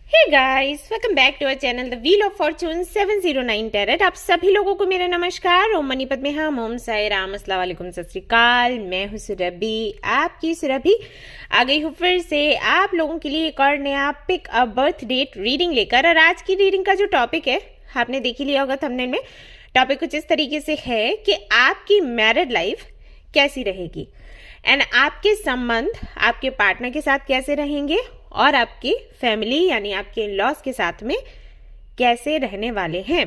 Hey guys, welcome back to our channel the wheel of fortune 709 tarot. आप सभी लोगों को मेरा नमस्कार। ओम मणिपत में हम ओम साई राम अस्सलाम वालेकुम सत श्री अकाल। मैं हूँ सुरभि, आपकी सुरभि आ गई हूँ फिर से आप लोगों के लिए एक और नया pick a birth date reading लेकर। और आज की रीडिंग का जो टॉपिक है आपने देख ही लिया होगा थंबनेल में। टॉपिक कुछ इस तरीके से है कि आपकी मैरिड लाइफ कैसी रहेगी एंड आपके संबंध आपके पार्टनर के साथ कैसे रहेंगे और आपकी फैमिली यानी आपके इन-लॉज के साथ में कैसे रहने वाले हैं।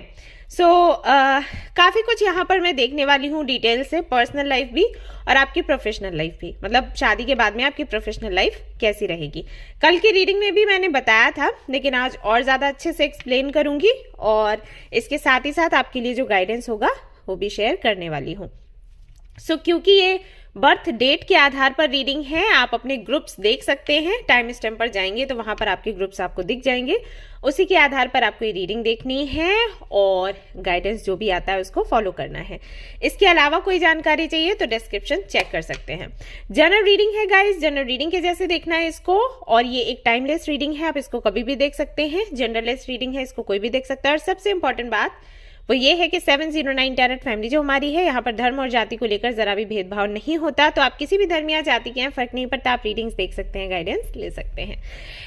काफ़ी कुछ यहाँ पर मैं देखने वाली हूँ डिटेल से, पर्सनल लाइफ भी और आपकी प्रोफेशनल लाइफ भी, मतलब शादी के बाद में आपकी प्रोफेशनल लाइफ कैसी रहेगी। कल की रीडिंग में भी मैंने बताया था, लेकिन आज और ज़्यादा अच्छे से एक्सप्लेन करूँगी और इसके साथ ही साथ आपके लिए जो गाइडेंस होगा वो भी शेयर करने वाली हूँ। क्योंकि ये बर्थ डेट के आधार पर रीडिंग है, आप अपने ग्रुप्स देख सकते हैं। टाइम स्टैम्प पर जाएंगे तो वहां पर आपके ग्रुप्स आपको दिख जाएंगे। उसी के आधार पर आपको ये रीडिंग देखनी है और गाइडेंस जो भी आता है उसको फॉलो करना है। इसके अलावा कोई जानकारी चाहिए तो डिस्क्रिप्शन चेक कर सकते हैं। जनरल रीडिंग है गाइस, जनरल रीडिंग के जैसे देखना है इसको। और ये एक टाइमलेस रीडिंग है, आप इसको कभी भी देख सकते हैं। जनरलेस रीडिंग है, इसको कोई भी देख सकता है। और सबसे इंपॉर्टेंट बात वो ये है कि 709 टैरेट फैमिली जो हमारी है, यहाँ पर धर्म और जाति को लेकर जरा भी भेदभाव नहीं होता। तो आप किसी भी धर्म या जाति के हैं, फर्क नहीं पड़ता, आप रीडिंग्स देख सकते हैं, गाइडेंस ले सकते हैं।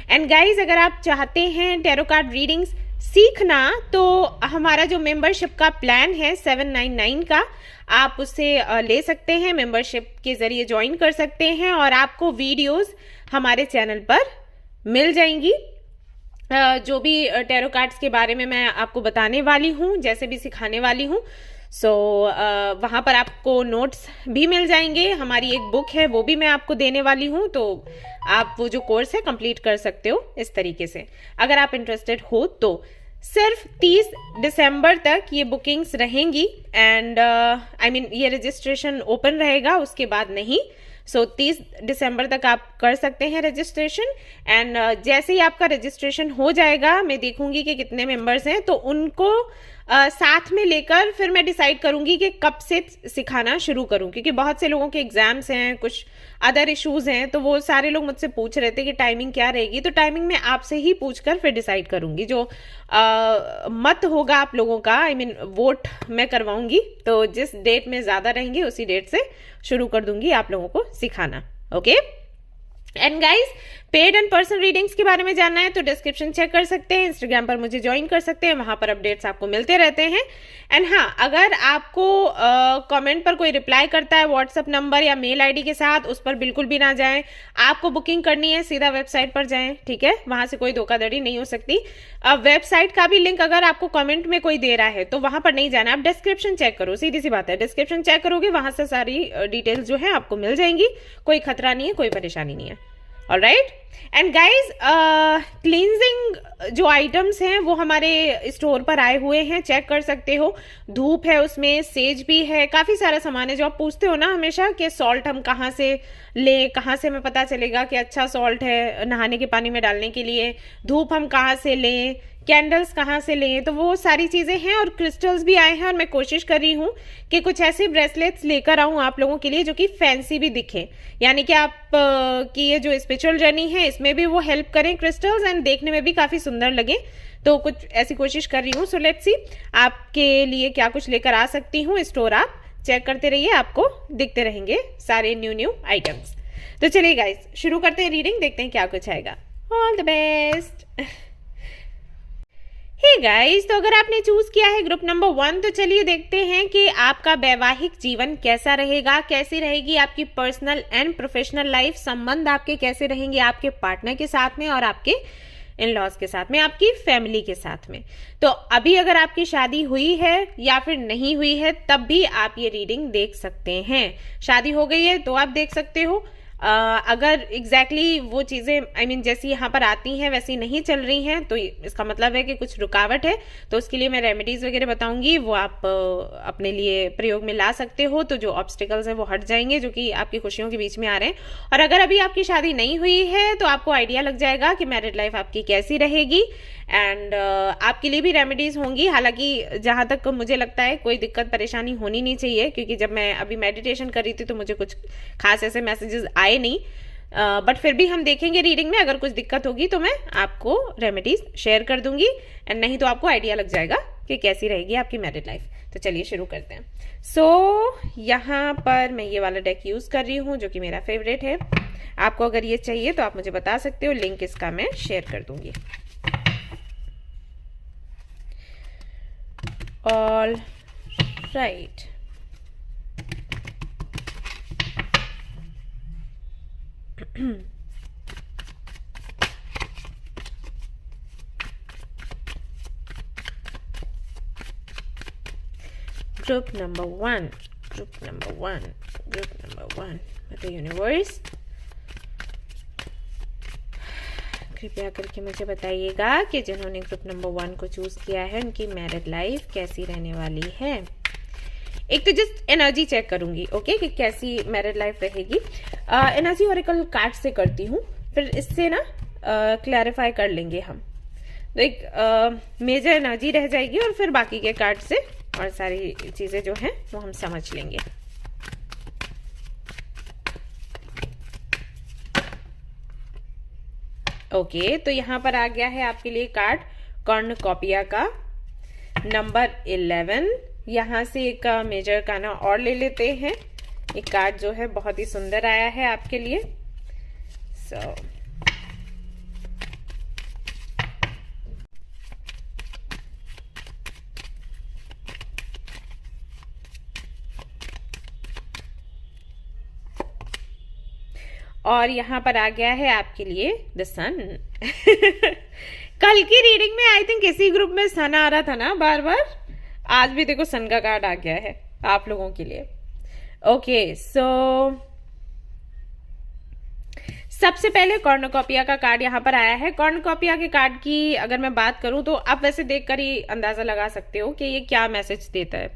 एंड गाइज, अगर आप चाहते हैं टैरो कार्ड रीडिंग्स सीखना तो हमारा जो मेंबरशिप का प्लान है 799 का, आप उससे ले सकते हैं। मेंबरशिप के जरिए ज्वाइन कर सकते हैं और आपको वीडियोज हमारे चैनल पर मिल जाएंगी। जो भी टैरो कार्ड्स के बारे में मैं आपको बताने वाली हूँ, जैसे भी सिखाने वाली हूँ, वहाँ पर आपको नोट्स भी मिल जाएंगे। हमारी एक बुक है वो भी मैं आपको देने वाली हूँ, तो आप वो जो कोर्स है कंप्लीट कर सकते हो इस तरीके से, अगर आप इंटरेस्टेड हो तो। सिर्फ 30 दिसंबर तक ये बुकिंग्स रहेंगी एंड ये रजिस्ट्रेशन ओपन रहेगा, उसके बाद नहीं। 30 दिसंबर तक आप कर सकते हैं रजिस्ट्रेशन। एंड जैसे ही आपका रजिस्ट्रेशन हो जाएगा, मैं देखूंगी कि कितने मेंबर्स हैं, तो उनको साथ में लेकर फिर मैं डिसाइड करूंगी कि कब से सिखाना शुरू करूं, क्योंकि बहुत से लोगों के एग्जाम्स हैं, कुछ अदर इश्यूज हैं, तो वो सारे लोग मुझसे पूछ रहे थे कि टाइमिंग क्या रहेगी। तो टाइमिंग मैं आपसे ही पूछकर फिर डिसाइड करूंगी। जो मत होगा आप लोगों का, वोट मैं करवाऊंगी, तो जिस डेट में ज्यादा रहेंगे उसी डेट से शुरू कर दूंगी आप लोगों को सिखाना। Okay and guys, paid and personal readings के बारे में जानना है तो डिस्क्रिप्शन चेक कर सकते हैं। इंस्टाग्राम पर मुझे ज्वाइन कर सकते हैं, वहां पर अपडेट्स आपको मिलते रहते हैं। एंड हाँ, अगर आपको कमेंट पर कोई रिप्लाई करता है व्हाट्सएप नंबर या मेल आईडी के साथ, उस पर बिल्कुल भी ना जाएं। आपको बुकिंग करनी है, सीधा वेबसाइट पर जाएं, ठीक है? वहां से कोई धोखाधड़ी नहीं हो सकती। वेबसाइट का भी लिंक अगर आपको कमेंट में कोई दे रहा है तो वहां पर नहीं जाना, आप डिस्क्रिप्शन चेक करो, सीधी सी बात है। डिस्क्रिप्शन चेक करोगे, वहां से सारी डिटेल्स जो है आपको मिल जाएंगी। कोई खतरा नहीं है, कोई परेशानी नहीं है। ऑलराइट एंड गाइज, क्लींजिंग जो आइटम्स हैं वो हमारे स्टोर पर आए हुए हैं, चेक कर सकते हो। धूप है, उसमें सेज भी है, काफी सारा सामान है। जो आप पूछते हो ना हमेशा कि सॉल्ट हम कहाँ से लें, कहाँ से हमें पता चलेगा कि अच्छा सॉल्ट है नहाने के पानी में डालने के लिए, धूप हम कहाँ से लें, कैंडल्स कहाँ से लें, तो वो सारी चीजें हैं। और क्रिस्टल्स भी आए हैं और मैं कोशिश कर रही हूँ कि कुछ ऐसे ब्रेसलेट्स लेकर आऊं आप लोगों के लिए जो कि फैंसी भी दिखे, यानी कि आप की ये जो स्पिरिचुअल जर्नी है इसमें भी वो हेल्प करें क्रिस्टल्स, एंड देखने में भी काफी सुंदर लगे। तो कुछ ऐसी कोशिश कर रही हूँ। सो लेट्स सी आपके लिए क्या कुछ लेकर आ सकती हूँ। स्टोर आप चेक करते रहिए, आपको दिखते रहेंगे सारे न्यू आइटम्स। तो चलिए गाइस, शुरू करते हैं रीडिंग, देखते हैं क्या कुछ आएगा। All the best. Hey guys, तो अगर आपने चूज किया है ग्रुप नंबर 1, तो चलिए देखते हैं कि आपका वैवाहिक जीवन कैसा रहेगा, कैसी रहेगी आपकी पर्सनल एंड प्रोफेशनल लाइफ, संबंध आपके कैसे रहेंगे आपके पार्टनर के साथ में और आपके इन-लॉज के साथ में, आपकी फैमिली के साथ में। तो अभी अगर आपकी शादी हुई है या फिर नहीं हुई है तब भी आप ये रीडिंग देख सकते हैं। शादी हो गई है तो आप देख सकते हो। अगर एग्जैक्टली वो चीजें जैसी यहाँ पर आती हैं वैसी नहीं चल रही हैं तो इसका मतलब है कि कुछ रुकावट है, तो उसके लिए मैं रेमेडीज वगैरह बताऊंगी, वो आप अपने लिए प्रयोग में ला सकते हो। तो जो ऑब्स्टिकल्स हैं वो हट जाएंगे जो कि आपकी खुशियों के बीच में आ रहे हैं। और अगर अभी आपकी शादी नहीं हुई है तो आपको आइडिया लग जाएगा कि मैरिड लाइफ आपकी कैसी रहेगी। एंड आपके लिए भी रेमेडीज होंगी। हालांकि जहां तक मुझे लगता है कोई दिक्कत परेशानी होनी नहीं चाहिए, क्योंकि जब मैं अभी मेडिटेशन कर रही थी तो मुझे कुछ खास ऐसे मैसेजेस आए नहीं। बट फिर भी हम देखेंगे रीडिंग में, अगर कुछ दिक्कत होगी तो मैं आपको रेमेडीज शेयर कर दूंगी, एंड नहीं तो आपको आइडिया लग जाएगा कि कैसी रहेगी आपकी मैरिड लाइफ। तो चलिए शुरू करते हैं। यहाँ पर मैं ये वाला डेक यूज कर रही हूँ जो कि मेरा फेवरेट है। आपको अगर ये चाहिए तो आप मुझे बता सकते हो, लिंक इसका मैं शेयर कर दूंगी। All right, group number one, the universe, कृपया करके मुझे बताइएगा कि जिन्होंने ग्रुप नंबर 1 को चूज किया है उनकी मैरिड लाइफ कैसी रहने वाली है। एक तो जस्ट एनर्जी चेक करूंगी, ओके, कि कैसी मैरिड लाइफ रहेगी। एनर्जी ऑरेकल कार्ड से करती हूँ, फिर इससे ना क्लैरिफाई कर लेंगे हम। तो एक मेजर एनर्जी रह जाएगी और फिर बाकी के कार्ड से और सारी चीजें जो हैं वो हम समझ लेंगे। ओके, तो यहाँ पर आ गया है आपके लिए कार्ड कॉर्नुकोपिया का नंबर 11। यहाँ से एक मेजर काना और ले लेते हैं। एक कार्ड जो है बहुत ही सुंदर आया है आपके लिए। और यहाँ पर आ गया है आपके लिए द सन। कल की रीडिंग में आई थिंक इसी ग्रुप में सन आ रहा था ना बार बार, आज भी देखो सन का कार्ड आ गया है आप लोगों के लिए। ओके, सबसे पहले कॉर्नुकोपिया का कार्ड यहाँ पर आया है। कॉर्नुकोपिया के कार्ड की अगर मैं बात करूं तो आप वैसे देखकर ही अंदाजा लगा सकते हो कि ये क्या मैसेज देता है।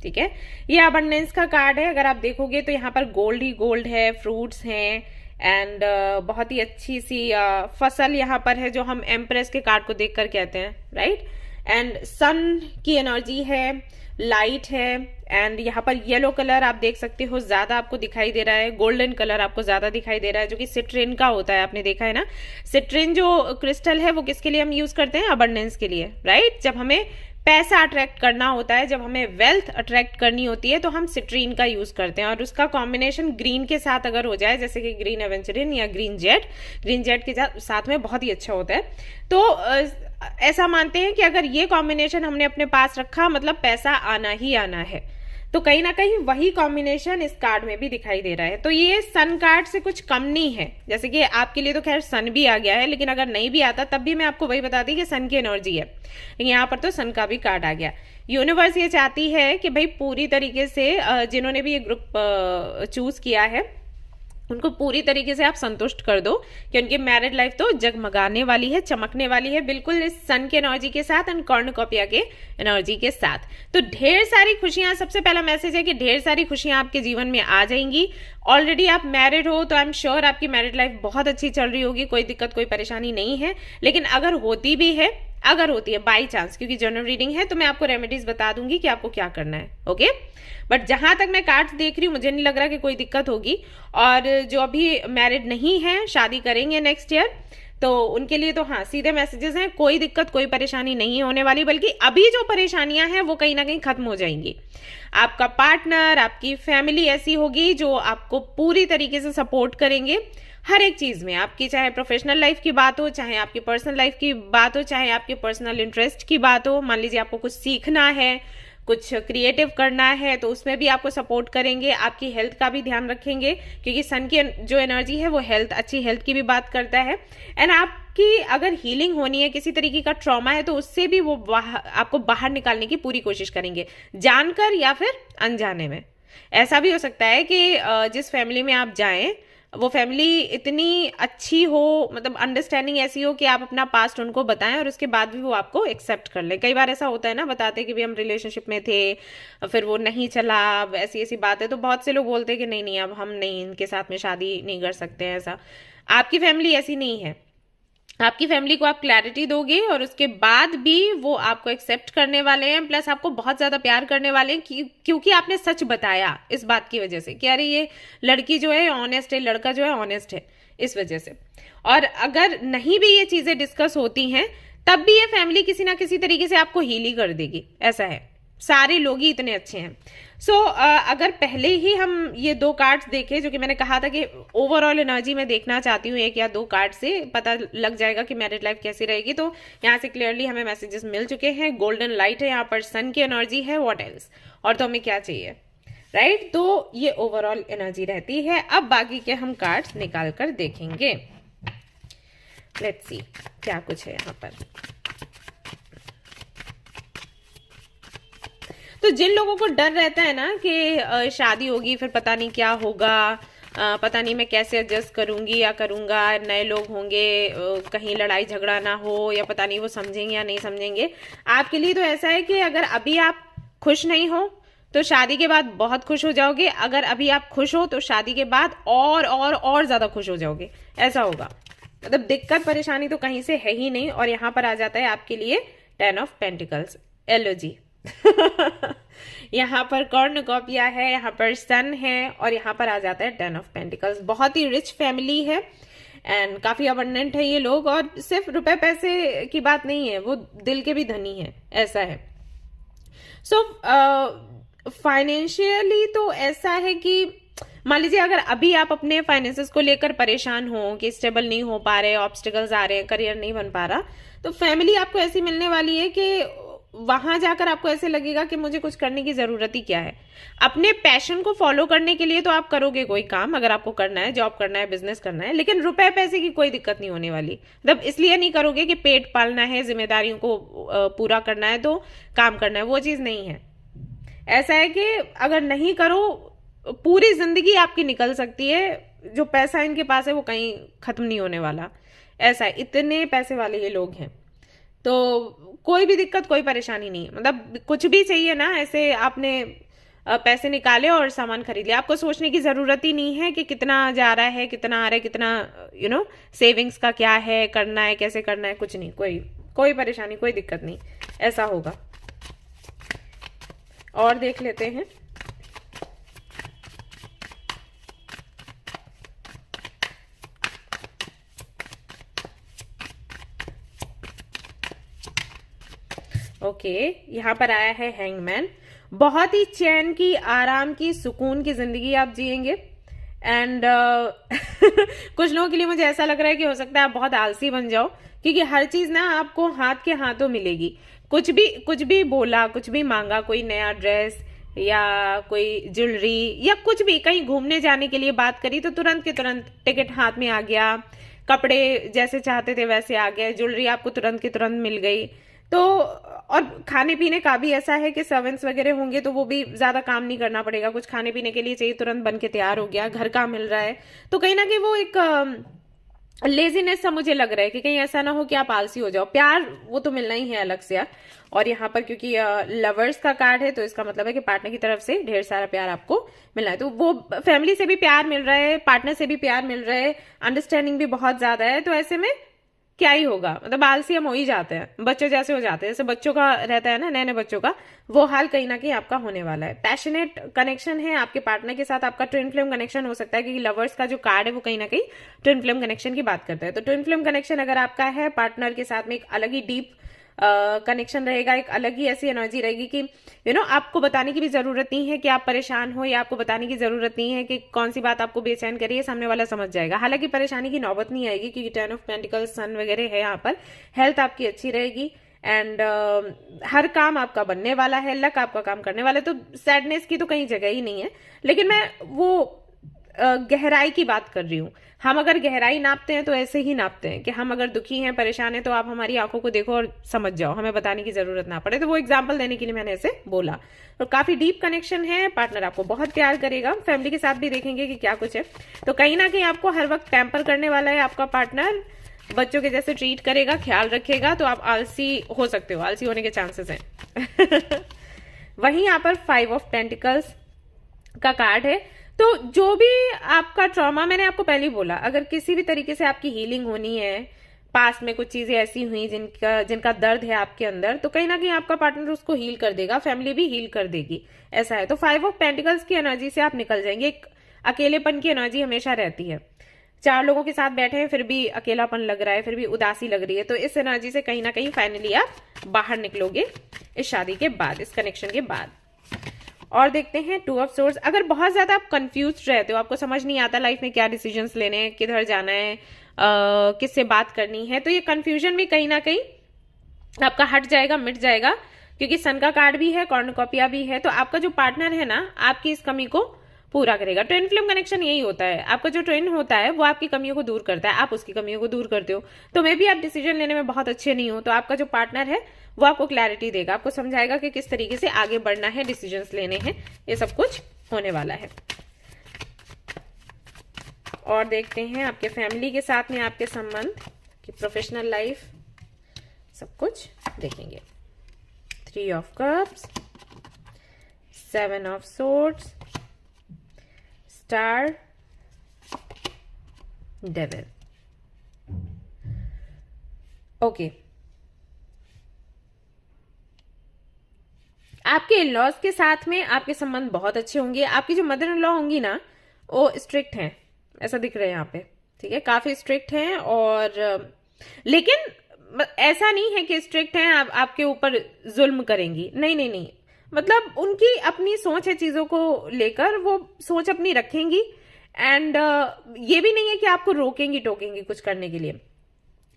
ठीक है, ये अबंडेंस का कार्ड है। अगर आप देखोगे तो यहाँ पर गोल्ड ही गोल्ड है, फ्रूट्स हैं, एंड बहुत ही अच्छी सी फसल यहाँ पर है जो हम एम्प्रेस के कार्ड को देखकर कहते हैं, राइट। एंड सन की एनर्जी है, लाइट है, एंड यहाँ पर येलो कलर आप देख सकते हो ज्यादा आपको दिखाई दे रहा है, गोल्डन कलर आपको ज्यादा दिखाई दे रहा है जो कि सिट्रिन का होता है। आपने देखा है ना, सिट्रिन जो क्रिस्टल है वो किसके लिए हम यूज करते हैं? अबंडेंस के लिए, राइट। जब हमें पैसा अट्रैक्ट करना होता है, जब हमें वेल्थ अट्रैक्ट करनी होती है तो हम सिट्रीन का यूज करते हैं, और उसका कॉम्बिनेशन ग्रीन के साथ अगर हो जाए, जैसे कि ग्रीन एवेंचरिन या ग्रीन जेट के साथ में बहुत ही अच्छा होता है। तो ऐसा मानते हैं कि अगर ये कॉम्बिनेशन हमने अपने पास रखा मतलब पैसा आना ही आना है। तो कहीं ना कहीं वही कॉम्बिनेशन इस कार्ड में भी दिखाई दे रहा है। तो ये सन कार्ड से कुछ कम नहीं है। जैसे कि आपके लिए तो खैर सन भी आ गया है, लेकिन अगर नहीं भी आता तब भी मैं आपको वही बताती कि सन की एनर्जी है। यहाँ पर तो सन का भी कार्ड आ गया। यूनिवर्स ये चाहती है कि भाई पूरी तरीके से जिन्होंने भी ये ग्रुप चूज किया है उनको पूरी तरीके से आप संतुष्ट कर दो कि उनकी मैरिड लाइफ तो जगमगाने वाली है, चमकने वाली है, बिल्कुल इस सन के एनर्जी के साथ एंड कॉर्नुकोपिया के एनर्जी के साथ। तो ढेर सारी खुशियां, सबसे पहला मैसेज है कि ढेर सारी खुशियां आपके जीवन में आ जाएंगी। ऑलरेडी आप मैरिड हो तो आई एम श्योर आपकी मैरिड लाइफ बहुत अच्छी चल रही होगी, कोई दिक्कत कोई परेशानी नहीं है। लेकिन अगर होती भी है, अगर होती है बाई चांस, क्योंकि जनरल रीडिंग है तो मैं आपको रेमेडीज बता दूंगी कि आपको क्या करना है, ओके। बट जहां तक मैं कार्ड्स देख रही हूँ मुझे नहीं लग रहा कि कोई दिक्कत होगी। और जो अभी मैरिड नहीं है, शादी करेंगे नेक्स्ट ईयर, तो उनके लिए तो हाँ सीधे मैसेजेस हैं, कोई दिक्कत कोई परेशानी नहीं होने वाली, बल्कि अभी जो परेशानियां हैं वो कहीं ना कहीं खत्म हो जाएंगी। आपका पार्टनर, आपकी फैमिली ऐसी होगी जो आपको पूरी तरीके से सपोर्ट करेंगे हर एक चीज में। आपकी चाहे प्रोफेशनल लाइफ की बात हो, चाहे आपकी पर्सनल लाइफ की बात हो, चाहे आपके पर्सनल इंटरेस्ट की बात हो। मान लीजिए आपको कुछ सीखना है, कुछ क्रिएटिव करना है, तो उसमें भी आपको सपोर्ट करेंगे। आपकी हेल्थ का भी ध्यान रखेंगे, क्योंकि सन की जो एनर्जी है वो हेल्थ, अच्छी हेल्थ की भी बात करता है। एंड आपकी अगर हीलिंग होनी है, किसी तरीके का ट्रॉमा है, तो उससे भी वो आपको बाहर निकालने की पूरी कोशिश करेंगे, जानकर या फिर अनजाने में। ऐसा भी हो सकता है कि जिस फैमिली में आप जाएं वो फैमिली इतनी अच्छी हो, मतलब अंडरस्टैंडिंग ऐसी हो कि आप अपना पास्ट उनको बताएं और उसके बाद भी वो आपको एक्सेप्ट कर लें। कई बार ऐसा होता है ना, बताते कि भी हम रिलेशनशिप में थे, फिर वो नहीं चला, ऐसी ऐसी बात है, तो बहुत से लोग बोलते हैं कि नहीं नहीं अब हम नहीं, इनके साथ में शादी नहीं कर सकते हैं। ऐसा आपकी फैमिली ऐसी नहीं है। आपकी फैमिली को आप क्लैरिटी दोगे और उसके बाद भी वो आपको एक्सेप्ट करने वाले हैं, प्लस आपको बहुत ज्यादा प्यार करने वाले हैं, क्योंकि आपने सच बताया। इस बात की वजह से कि अरे ये लड़की जो है ऑनेस्ट है, लड़का जो है ऑनेस्ट है, इस वजह से। और अगर नहीं भी ये चीजें डिस्कस होती हैं तब भी ये फैमिली किसी ना किसी तरीके से आपको हील ही कर देगी, ऐसा है। सारे लोग ही इतने अच्छे हैं। सो अगर पहले ही हम ये 2 कार्ड्स देखें, जो कि मैंने कहा था कि ओवरऑल एनर्जी मैं देखना चाहती हूँ, 1 या 2 कार्ड से पता लग जाएगा कि मैरिड लाइफ कैसी रहेगी। तो यहाँ से क्लियरली हमें मैसेजेस मिल चुके हैं। गोल्डन लाइट है, यहाँ पर सन की एनर्जी है, व्हाट एल्स, और तो हमें क्या चाहिए, राइट। तो ये ओवरऑल एनर्जी रहती है। अब बाकी के हम कार्ड्स निकाल कर देखेंगे। लेट्स सी क्या कुछ है यहाँ पर। तो जिन लोगों को डर रहता है ना कि शादी होगी फिर पता नहीं क्या होगा, पता नहीं मैं कैसे एडजस्ट करूंगी या करूंगा, नए लोग होंगे, कहीं लड़ाई झगड़ा ना हो, या पता नहीं वो समझेंगे या नहीं समझेंगे, आपके लिए तो ऐसा है कि अगर अभी आप खुश नहीं हो तो शादी के बाद बहुत खुश हो जाओगे। अगर अभी आप खुश हो तो शादी के बाद और ज्यादा खुश हो जाओगे, ऐसा होगा। मतलब दिक्कत परेशानी तो कहीं से है ही नहीं। और यहाँ पर आ जाता है आपके लिए 10 ऑफ पेंटिकल्स, एलो जी। यहाँ पर कॉर्नुकॉपिया है, यहाँ पर सन है, और यहाँ पर आ जाता है 10 ऑफ पेंटिकल्स। बहुत ही रिच फैमिली है एंड काफी अबंडेंट है ये लोग, और सिर्फ रुपए पैसे की बात नहीं है, वो दिल के भी धनी है, ऐसा है। सो फाइनेंशियली तो ऐसा है कि मान लीजिए अगर अभी आप अपने फाइनेंसेस को लेकर परेशान हो कि स्टेबल नहीं हो पा रहे, ऑब्स्टिकल्स आ रहे हैं, करियर नहीं बन पा रहा, तो फैमिली आपको ऐसी मिलने वाली है कि वहां जाकर आपको ऐसे लगेगा कि मुझे कुछ करने की जरूरत ही क्या है। अपने पैशन को फॉलो करने के लिए तो आप करोगे कोई काम, अगर आपको करना है, जॉब करना है, बिजनेस करना है, लेकिन रुपए पैसे की कोई दिक्कत नहीं होने वाली। मतलब इसलिए नहीं करोगे कि पेट पालना है, जिम्मेदारियों को पूरा करना है तो काम करना है, वो चीज नहीं है। ऐसा है कि अगर नहीं करो पूरी जिंदगी आपकी निकल सकती है, जो पैसा इनके पास है वो कहीं खत्म नहीं होने वाला, ऐसा है। इतने पैसे वाले ये लोग हैं, तो कोई भी दिक्कत कोई परेशानी नहीं है। मतलब कुछ भी चाहिए ना, ऐसे आपने पैसे निकाले और सामान खरीद लिया, आपको सोचने की जरूरत ही नहीं है कि कितना जा रहा है, कितना आ रहा है, कितना सेविंग्स का क्या है, करना है, कैसे करना है, कुछ नहीं, कोई परेशानी, कोई दिक्कत नहीं, ऐसा होगा। और देख लेते हैं। ओके, यहाँ पर आया है हैंगमैन। बहुत ही चैन की, आराम की, सुकून की जिंदगी आप जिएंगे। एंड कुछ लोगों के लिए मुझे ऐसा लग रहा है कि हो सकता है आप बहुत आलसी बन जाओ, क्योंकि हर चीज ना आपको हाथ के हाथों मिलेगी। कुछ भी बोला, कुछ भी मांगा, कोई नया ड्रेस या कोई ज्वेलरी या कुछ भी, कहीं घूमने जाने के लिए बात करी तो तुरंत के तुरंत टिकट हाथ में आ गया, कपड़े जैसे चाहते थे वैसे आ गए, ज्वेलरी आपको तुरंत के तुरंत मिल गई। तो और खाने पीने का भी ऐसा है कि सर्वेंट्स वगैरह होंगे तो वो भी ज्यादा काम नहीं करना पड़ेगा, कुछ खाने पीने के लिए चाहिए तुरंत बन के तैयार हो गया, घर का मिल रहा है। तो कहीं ना कहीं वो एक लेजीनेस सा मुझे लग रहा है कि कहीं ऐसा ना हो कि आप आलसी हो जाओ। प्यार वो तो मिलना ही है अलग से यार। और यहाँ पर क्योंकि लवर्स का कार्ड है तो इसका मतलब है कि पार्टनर की तरफ से ढेर सारा प्यार आपको मिलना है। तो वो फैमिली से भी प्यार मिल रहा है, पार्टनर से भी प्यार मिल रहा है, अंडरस्टैंडिंग भी बहुत ज्यादा है। तो ऐसे में क्या ही होगा, मतलब आलसी हम हो ही जाते हैं, बच्चों जैसे हो जाते हैं। जैसे बच्चों का रहता है ना, नए नए बच्चों का, वो हाल कहीं ना कहीं आपका होने वाला है। पैशनेट कनेक्शन है आपके पार्टनर के साथ, आपका ट्विन फ्लेम कनेक्शन हो सकता है, क्योंकि लवर्स का जो कार्ड है वो कहीं ना कहीं ट्विन फ्लेम कनेक्शन की बात करता है। तो ट्विन फ्लेम कनेक्शन अगर आपका है, पार्टनर के साथ में एक अलग ही डीप कनेक्शन रहेगा, एक अलग ही ऐसी एनर्जी रहेगी कि आपको बताने की भी जरूरत नहीं है कि आप परेशान हो, या आपको बताने की जरूरत नहीं है कि कौन सी बात आपको बेचैन करी है, सामने वाला समझ जाएगा। हालांकि परेशानी की नौबत नहीं आएगी क्योंकि 10 ऑफ पेंटिकल्स, सन वगैरह है यहाँ पर। हेल्थ आपकी अच्छी रहेगी एंड हर काम आपका बनने वाला है, लक आपका काम करने वाला है। तो सैडनेस की तो कहीं जगह ही नहीं है। लेकिन मैं वो गहराई की बात कर रही हूँ। हम अगर गहराई नापते हैं तो ऐसे ही नापते हैं कि हम अगर दुखी हैं, परेशान हैं, तो आप हमारी आंखों को देखो और समझ जाओ, हमें बताने की जरूरत ना पड़े। तो वो एग्जांपल देने के लिए मैंने ऐसे बोला। तो काफी डीप कनेक्शन है, पार्टनर आपको बहुत प्यार करेगा। फैमिली के साथ भी देखेंगे कि क्या कुछ है। तो कहीं ना कहीं आपको हर वक्त पैम्पर करने वाला है आपका पार्टनर, बच्चों के जैसे ट्रीट करेगा, ख्याल रखेगा। तो आप आलसी हो सकते हो, आलसी होने के चांसेस हैं। वहीं यहाँ पर 5 ऑफ पेंटिकल्स का कार्ड है। तो जो भी आपका ट्रॉमा, मैंने आपको पहले ही बोला, अगर किसी भी तरीके से आपकी हीलिंग होनी है, पास्ट में कुछ चीजें ऐसी हुई जिनका दर्द है आपके अंदर, तो कहीं ना कहीं आपका पार्टनर उसको हील कर देगा, फैमिली भी हील कर देगी, ऐसा है। तो 5 ऑफ पेंटिकल्स की एनर्जी से आप निकल जाएंगे। एक अकेलेपन की एनर्जी हमेशा रहती है, 4 लोगों के साथ बैठे हैं फिर भी अकेलापन लग रहा है, फिर भी उदासी लग रही है, तो इस एनर्जी से कहीं ना कहीं फाइनली आप बाहर निकलोगे इस शादी के बाद, इस कनेक्शन के बाद। और देखते हैं 2 ऑफ सोर्ड्स। अगर बहुत ज्यादा आप कंफ्यूज रहते हो, आपको समझ नहीं आता लाइफ में क्या डिसीजंस लेने हैं, किधर जाना है, किससे बात करनी है, तो ये कंफ्यूजन भी कहीं ना कहीं आपका हट जाएगा, मिट जाएगा, क्योंकि सन का कार्ड भी है, कॉर्नुकोपिया भी है। तो आपका जो पार्टनर है ना, आपकी इस कमी को पूरा करेगा। ट्विन फ्लेम कनेक्शन यही होता है, आपका जो ट्विन होता है वो आपकी कमियों को दूर करता है, आप उसकी कमियों को दूर करते हो। तो मे भी आप डिसीजन लेने में बहुत अच्छे नहीं हो, तो आपका जो पार्टनर है वो आपको क्लैरिटी देगा, आपको समझाएगा कि किस तरीके से आगे बढ़ना है, डिसीजंस लेने हैं, ये सब कुछ होने वाला है। और देखते हैं आपके फैमिली के साथ में आपके संबंध की प्रोफेशनल लाइफ, सब कुछ देखेंगे। 3 of cups, 7 of swords, star, devil. Okay, आपके इन लॉज के साथ में आपके संबंध बहुत अच्छे होंगे। आपकी जो मदर इन लॉ होंगी ना, वो स्ट्रिक्ट हैं, ऐसा दिख रहा है यहाँ पे, ठीक है, काफी स्ट्रिक्ट हैं। और लेकिन ऐसा नहीं है कि स्ट्रिक्ट हैं आपके ऊपर जुल्म करेंगी, नहीं नहीं नहीं, मतलब उनकी अपनी सोच है चीजों को लेकर, वो सोच अपनी रखेंगी। एंड ये भी नहीं है कि आपको रोकेंगी टोकेंगी कुछ करने के लिए,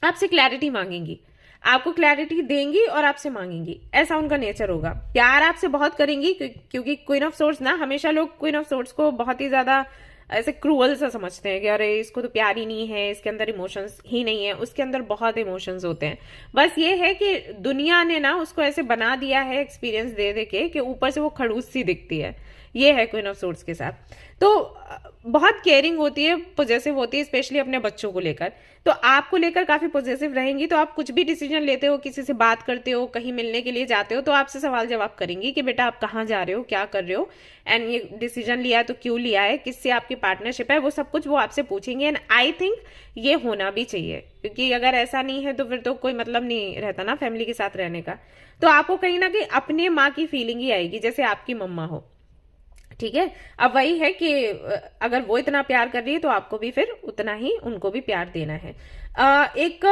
आपसे क्लैरिटी मांगेंगी, आपको क्लैरिटी देंगी और आपसे मांगेंगी, ऐसा उनका नेचर होगा। प्यार आपसे बहुत करेंगी, क्योंकि क्वीन ऑफ सोर्ड्स ना, हमेशा लोग क्वीन ऑफ सोर्ड्स को बहुत ही ज्यादा ऐसे क्रूअल सा समझते हैं कि अरे इसको तो प्यार ही नहीं है, इसके अंदर इमोशंस ही नहीं है। उसके अंदर बहुत इमोशंस होते हैं, बस ये है कि दुनिया ने ना उसको ऐसे बना दिया है एक्सपीरियंस दे दे के कि ऊपर से वो खड़ूस सी दिखती है। ये है क्वीन ऑफ सोर्ड्स के साथ। तो बहुत केयरिंग होती है, पॉजेसिव होती है, स्पेशली अपने बच्चों को लेकर। तो आपको लेकर काफी पॉजेसिव रहेंगी। तो आप कुछ भी डिसीजन लेते हो, किसी से बात करते हो, कहीं मिलने के लिए जाते हो, तो आपसे सवाल जवाब करेंगी कि बेटा आप कहाँ जा रहे हो, क्या कर रहे हो, एंड ये डिसीजन लिया है तो क्यों लिया है, किससे आपकी पार्टनरशिप है, वो सब कुछ वो आपसे पूछेंगे। एंड आई थिंक ये होना भी चाहिए, क्योंकि अगर ऐसा नहीं है तो फिर तो कोई मतलब नहीं रहता ना फैमिली के साथ रहने का। तो आपको कहीं ना कहीं अपने माँ की फीलिंग ही आएगी, जैसे आपकी मम्मा हो, ठीक है। अब वही है कि अगर वो इतना प्यार कर रही है तो आपको भी फिर उतना ही उनको भी प्यार देना है। एक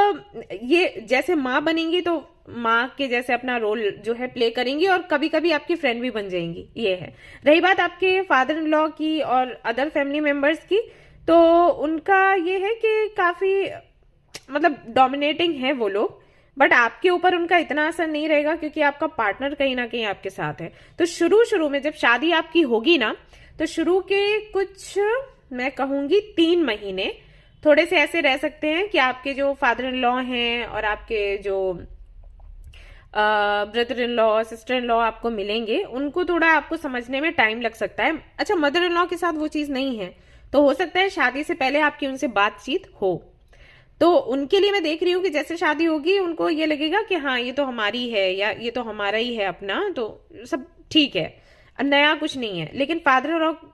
ये जैसे माँ बनेंगी तो माँ के जैसे अपना रोल जो है प्ले करेंगी, और कभी कभी आपकी फ्रेंड भी बन जाएंगी, ये है। रही बात आपके फादर इन लॉ की और अदर फैमिली मेंबर्स की, तो उनका ये है कि काफी मतलब डोमिनेटिंग है वो लोग, बट आपके ऊपर उनका इतना असर नहीं रहेगा, क्योंकि आपका पार्टनर कहीं ना कहीं आपके साथ है। तो शुरू में जब शादी आपकी होगी ना, तो शुरू के कुछ मैं कहूंगी 3 महीने थोड़े से ऐसे रह सकते हैं कि आपके जो फादर इन लॉ हैं और आपके जो brother in law, sister in law आपको मिलेंगे, उनको थोड़ा आपको समझने में टाइम लग सकता है। अच्छा, मदर इन लॉ के साथ वो चीज नहीं है, तो हो सकता है शादी से पहले आपकी उनसे बातचीत हो। तो उनके लिए मैं देख रही हूँ कि जैसे शादी होगी उनको ये लगेगा कि हाँ ये तो हमारी है, या ये तो हमारा ही है अपना, तो सब ठीक है, नया कुछ नहीं है। लेकिन फादर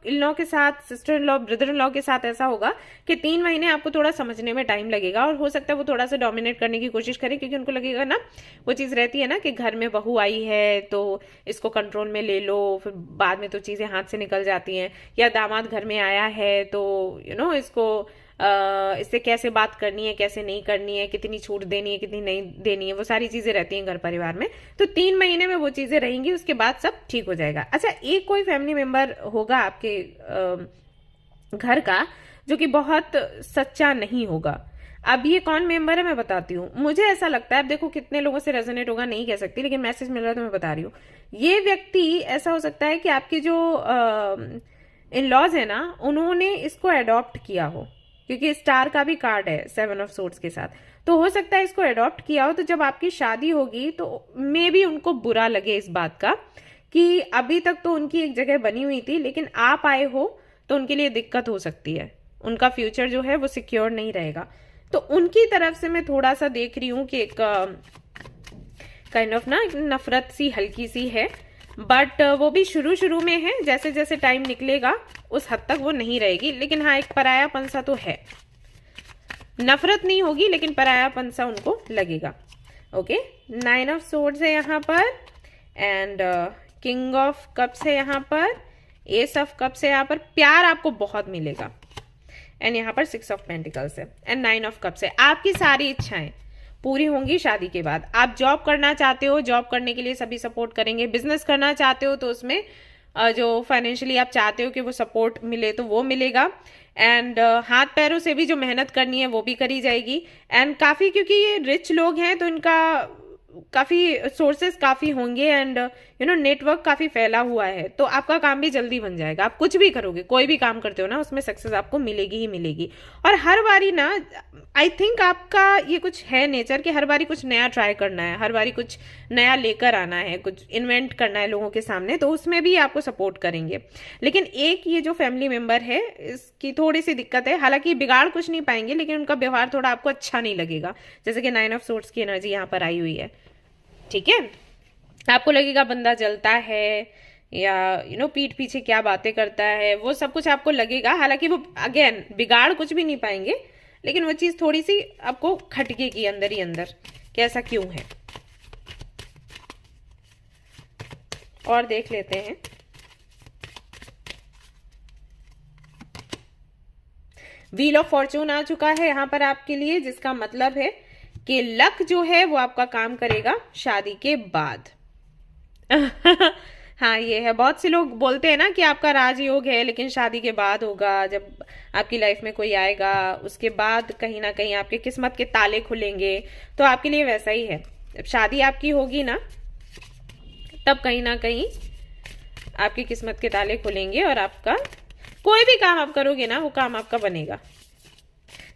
इन लॉ के साथ, sister in law, brother in law के साथ ऐसा होगा कि 3 महीने आपको थोड़ा समझने में टाइम लगेगा, और हो सकता है वो थोड़ा सा डोमिनेट करने की कोशिश करें, क्योंकि उनको लगेगा ना, वो चीज रहती है ना कि घर में बहू आई है तो इसको कंट्रोल में ले लो, फिर बाद में तो चीजें हाथ से निकल जाती हैं, या दामाद घर में आया है तो इसको इससे कैसे बात करनी है, कैसे नहीं करनी है, कितनी छूट देनी है, कितनी नहीं देनी है, वो सारी चीजें रहती हैं घर परिवार में। तो 3 महीने में वो चीजें रहेंगी, उसके बाद सब ठीक हो जाएगा। अच्छा, एक कोई फैमिली मेंबर होगा आपके घर का जो कि बहुत सच्चा नहीं होगा। अब ये कौन मेंबर है मैं बताती हूँ। मुझे ऐसा लगता है, अब देखो कितने लोगों से रेजोनेट होगा नहीं कह सकती, लेकिन मैसेज मिल रहा है तो मैं बता रही हूँ। ये व्यक्ति ऐसा हो सकता है कि आपकी जो इन लॉज है ना, उन्होंने इसको अडॉप्ट किया हो, क्योंकि स्टार का भी कार्ड है 7 ऑफ सोर्ड्स के साथ, तो हो सकता है इसको अडॉप्ट किया हो। तो जब आपकी शादी होगी तो मे भी उनको बुरा लगे इस बात का कि अभी तक तो उनकी एक जगह बनी हुई थी, लेकिन आप आए हो तो उनके लिए दिक्कत हो सकती है, उनका फ्यूचर जो है वो सिक्योर नहीं रहेगा। तो उनकी तरफ से मैं थोड़ा सा देख रही हूँ कि एक काइंड ऑफ ना नफरत सी हल्की सी है, बट वो भी शुरू में है, जैसे जैसे टाइम निकलेगा उस हद तक वो नहीं रहेगी। लेकिन हाँ, एक परायापन सा तो है, नफरत नहीं होगी लेकिन परायापन सा उनको लगेगा। ओके, 9 ऑफ सोर्ड्स है यहाँ पर, एंड किंग ऑफ कप्स है यहाँ पर, एस ऑफ कप्स है यहाँ पर। प्यार आपको बहुत मिलेगा, एंड यहाँ पर 6 ऑफ पेंटिकल्स है एंड 9 ऑफ कप्स है। आपकी सारी इच्छाएं पूरी होंगी शादी के बाद। आप जॉब करना चाहते हो, जॉब करने के लिए सभी सपोर्ट करेंगे। बिजनेस करना चाहते हो तो उसमें जो फाइनेंशियली आप चाहते हो कि वो सपोर्ट मिले तो वो मिलेगा। एंड हाथ पैरों से भी जो मेहनत करनी है वो भी करी जाएगी। एंड काफ़ी, क्योंकि ये रिच लोग हैं तो इनका काफ़ी सोर्सेस काफ़ी होंगे एंड नेटवर्क काफ़ी फैला हुआ है, तो आपका काम भी जल्दी बन जाएगा। आप कुछ भी करोगे, कोई भी काम करते हो ना, उसमें सक्सेस आपको मिलेगी ही मिलेगी। और हर बारी ना, आई थिंक आपका ये कुछ है नेचर कि हर बारी कुछ नया ट्राई करना है, हर बारी कुछ नया लेकर आना है, कुछ इन्वेंट करना है लोगों के सामने, तो उसमें भी आपको सपोर्ट करेंगे। लेकिन एक ये जो फैमिली मेंबर है इसकी थोड़ी सी दिक्कत है। हालांकि बिगाड़ कुछ नहीं पाएंगे, लेकिन उनका व्यवहार थोड़ा आपको अच्छा नहीं लगेगा। जैसे कि 9 ऑफ सोर्ड्स की एनर्जी यहाँ पर आई हुई है, ठीक है। आपको लगेगा बंदा जलता है या पीठ पीछे क्या बातें करता है, वो सब कुछ आपको लगेगा। हालांकि वो अगेन बिगाड़ कुछ भी नहीं पाएंगे, लेकिन वो चीज थोड़ी सी आपको खटकेगी अंदर ही अंदर कि ऐसा क्यों है। और देख लेते हैं। व्हील ऑफ फॉर्चून आ चुका है यहाँ पर आपके लिए, जिसका मतलब है कि लक जो है वो आपका काम करेगा शादी के बाद। हाँ, ये है। बहुत से लोग बोलते हैं ना कि आपका राजयोग है, लेकिन शादी के बाद होगा। जब आपकी लाइफ में कोई आएगा उसके बाद कहीं ना कहीं आपके किस्मत के ताले खुलेंगे। तो आपके लिए वैसा ही है। जब शादी आपकी होगी ना, तब कहीं ना कहीं आपकी किस्मत के ताले खुलेंगे और आपका कोई भी काम आप करोगे ना, वो काम आपका बनेगा।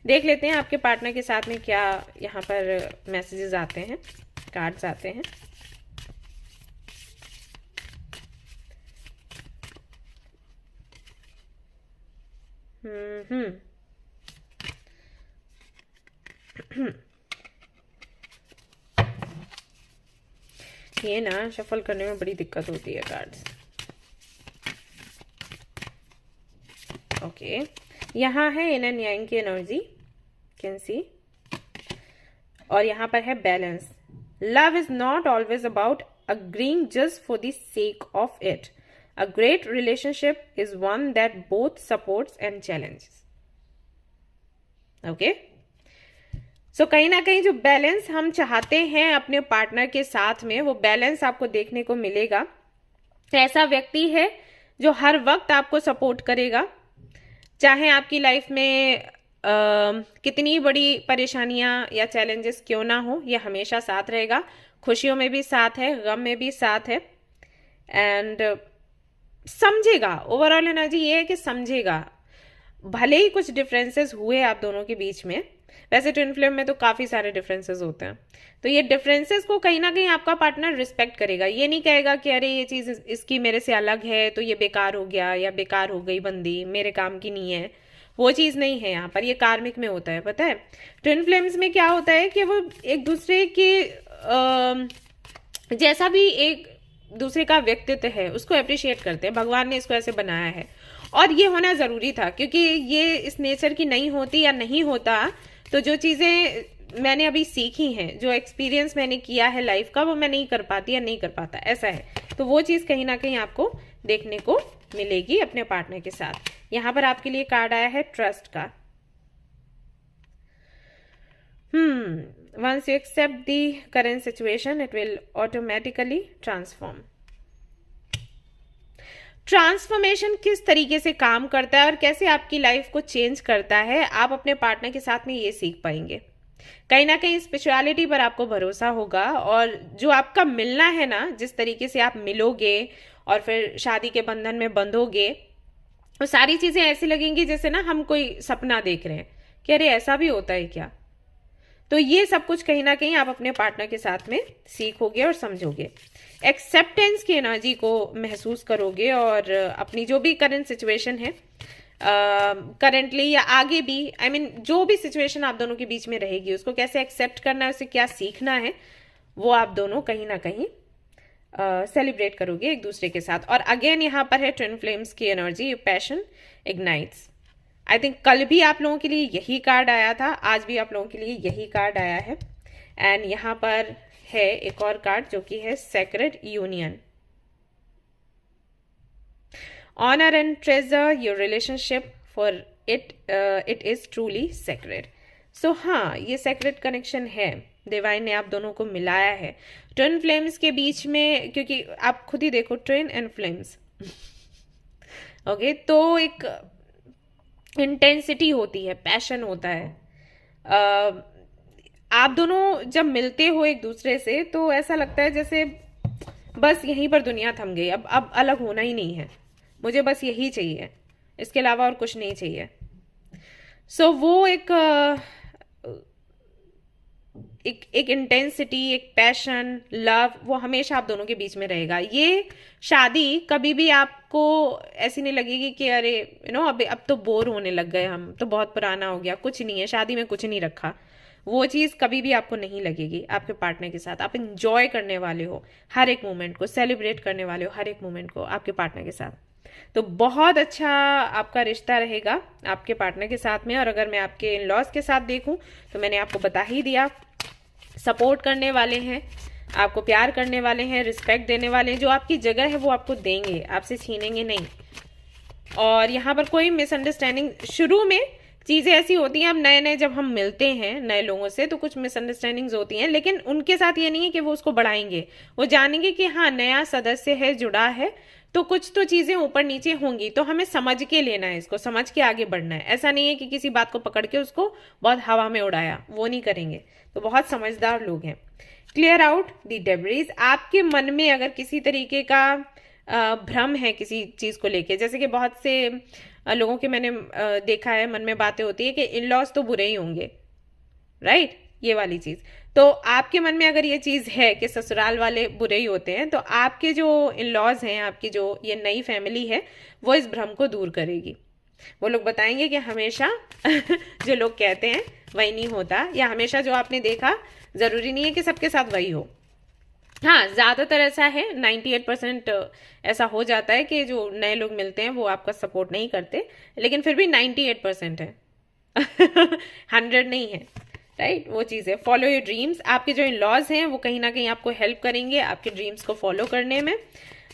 देख लेते हैं आपके पार्टनर के साथ में क्या यहाँ पर मैसेजेस आते हैं, कार्ड्स आते हैं। ये ना शफल करने में बड़ी दिक्कत होती है कार्ड्स। ओके, यहाँ है yin एंड yang की एनर्जी, कैन सी। और यहाँ पर है balance. Love is not always about agreeing just for the sake of it. A great relationship is one that both supports and challenges. Okay, so कहीं ना कहीं जो balance हम चाहते हैं अपने पार्टनर के साथ में, वो बैलेंस आपको देखने को मिलेगा। ऐसा व्यक्ति है जो हर वक्त आपको सपोर्ट करेगा, चाहे आपकी लाइफ में कितनी बड़ी परेशानियां या चैलेंजेस क्यों ना हो, ये हमेशा साथ रहेगा। खुशियों में भी साथ है, गम में भी साथ है। एंड समझेगा। ओवरऑल एनर्जी ये है कि समझेगा। भले ही कुछ डिफरेंसेस हुए आप दोनों के बीच में, वैसे ट्विन फ्लेम में तो काफी सारे डिफरेंसेस होते हैं, तो ये डिफरेंसेस को कहीं ना कहीं आपका पार्टनर रिस्पेक्ट करेगा। ये नहीं कहेगा कि अरे ये चीज इसकी मेरे से अलग है तो ये बेकार हो गया या बेकार हो गई बंदी, मेरे काम की नहीं है। वो चीज नहीं है यहाँ पर। ये कार्मिक में होता है, पता है। ट्विन फ्लेम्स में क्या होता है कि वो एक दूसरे के जैसा भी एक दूसरे का व्यक्तित्व है उसको अप्रिशिएट करते हैं। भगवान ने इसको ऐसे बनाया है और ये होना जरूरी था, क्योंकि ये इस नेचर की नहीं होती या नहीं होता तो जो चीजें मैंने अभी सीखी हैं, जो एक्सपीरियंस मैंने किया है लाइफ का, वो मैं नहीं कर पाती या नहीं कर पाता, ऐसा है। तो वो चीज कहीं ना कहीं आपको देखने को मिलेगी अपने पार्टनर के साथ। यहाँ पर आपके लिए कार्ड आया है ट्रस्ट का। Once you accept the current situation it will automatically transform. Transformation किस तरीके से काम करता है और कैसे आपकी लाइफ को चेंज करता है, आप अपने पार्टनर के साथ में ये सीख पाएंगे। कहीं ना कहीं स्पिरिचुअलिटी पर आपको भरोसा होगा और जो आपका मिलना है ना, जिस तरीके से आप मिलोगे और फिर शादी के बंधन में बंधोगे, वो सारी चीजें ऐसी लगेंगी जैसे ना हम कोई सपना देख रहे हैं कि अरे ऐसा भी होता है क्या। तो ये सब कुछ कहीं ना कहीं आप अपने पार्टनर के साथ में सीखोगे और समझोगे। एक्सेप्टेंस की एनर्जी को महसूस करोगे और अपनी जो भी करंट सिचुएशन है, करंटली या आगे भी, आई मीन जो भी सिचुएशन आप दोनों के बीच में रहेगी, उसको कैसे एक्सेप्ट करना है, उसे क्या सीखना है, वो आप दोनों कहीं ना कहीं सेलिब्रेट करोगे एक दूसरे के साथ। और अगेन यहाँ पर है ट्विन फ्लेम्स की energy, passion ignites. I think कल भी आप लोगों के लिए यही कार्ड आया था, आज भी आप लोगों के लिए यही कार्ड आया है। एंड यहाँ पर है एक और कार्ड जो कि है sacred union. Honour and treasure your relationship for it is truly sacred. So हाँ, ये सेक्रेड कनेक्शन है, डिवाइन ने आप दोनों को मिलाया है ट्विन फ्लेम्स के बीच में, क्योंकि आप खुद ही देखो ट्विन एंड फ्लेम्स ओके, तो एक इंटेंसिटी होती है, पैशन होता है। आप दोनों जब मिलते हो एक दूसरे से तो ऐसा लगता है जैसे बस यहीं पर दुनिया थम गई, अब अलग होना ही नहीं है, मुझे बस यही चाहिए, इसके अलावा और कुछ नहीं चाहिए। सो वो एक इंटेंसिटी, एक पैशन, लव, वो हमेशा आप दोनों के बीच में रहेगा। ये शादी कभी भी आपको ऐसी नहीं लगेगी कि अरे अब तो बोर होने लग गए, हम तो बहुत पुराना हो गया, कुछ नहीं है, शादी में कुछ नहीं रखा। वो चीज़ कभी भी आपको नहीं लगेगी आपके पार्टनर के साथ। आप इंजॉय करने वाले हो हर एक मोमेंट को, सेलिब्रेट करने वाले हो हर एक मोमेंट को आपके पार्टनर के साथ। तो बहुत अच्छा आपका रिश्ता रहेगा आपके पार्टनर के साथ में। और अगर मैं आपके इन लॉज के साथ देखूं तो मैंने आपको बता ही दिया, सपोर्ट करने वाले हैं, आपको प्यार करने वाले हैं, रिस्पेक्ट देने वाले हैं, जो आपकी जगह है वो आपको देंगे, आपसे छीनेंगे नहीं। और यहाँ पर कोई मिसअंडरस्टैंडिंग, शुरू में चीज़ें ऐसी होती हैं, अब नए नए जब हम मिलते हैं नए लोगों से तो कुछ मिसअंडरस्टैंडिंग्स होती हैं, लेकिन उनके साथ ये नहीं है कि वो उसको बढ़ाएंगे, वो जानेंगे कि हाँ नया सदस्य है, जुड़ा है, तो कुछ तो चीज़ें ऊपर नीचे होंगी, तो हमें समझ के लेना है, इसको समझ के आगे बढ़ना है। ऐसा नहीं है कि किसी बात को पकड़ के उसको बहुत हवा में उड़ाया, वो नहीं करेंगे। तो बहुत समझदार लोग हैं। Clear out the debris. आपके मन में अगर किसी तरीके का भ्रम है किसी चीज़ को लेके, जैसे कि बहुत से लोगों के मैंने देखा है मन में बातें होती है कि इन लॉज तो बुरे ही होंगे, राइट, ये वाली चीज़। तो आपके मन में अगर ये चीज़ है कि ससुराल वाले बुरे ही होते हैं, तो आपके जो इन लॉज हैं, आपकी जो ये नई फैमिली है, वो इस भ्रम को दूर करेगी। वो लोग बताएंगे कि हमेशा जो लोग कहते हैं वही नहीं होता, या हमेशा जो आपने देखा ज़रूरी नहीं है कि सबके साथ वही हो। हाँ, ज़्यादातर ऐसा है, 98% ऐसा हो जाता है कि जो नए लोग मिलते हैं वो आपका सपोर्ट नहीं करते, लेकिन फिर भी 98% है 100 नहीं है, राइट। वो चीज़ है, फॉलो योर ड्रीम्स। आपके जो इन लॉज हैं वो कहीं ना कहीं आपको हेल्प करेंगे आपके ड्रीम्स को फॉलो करने में।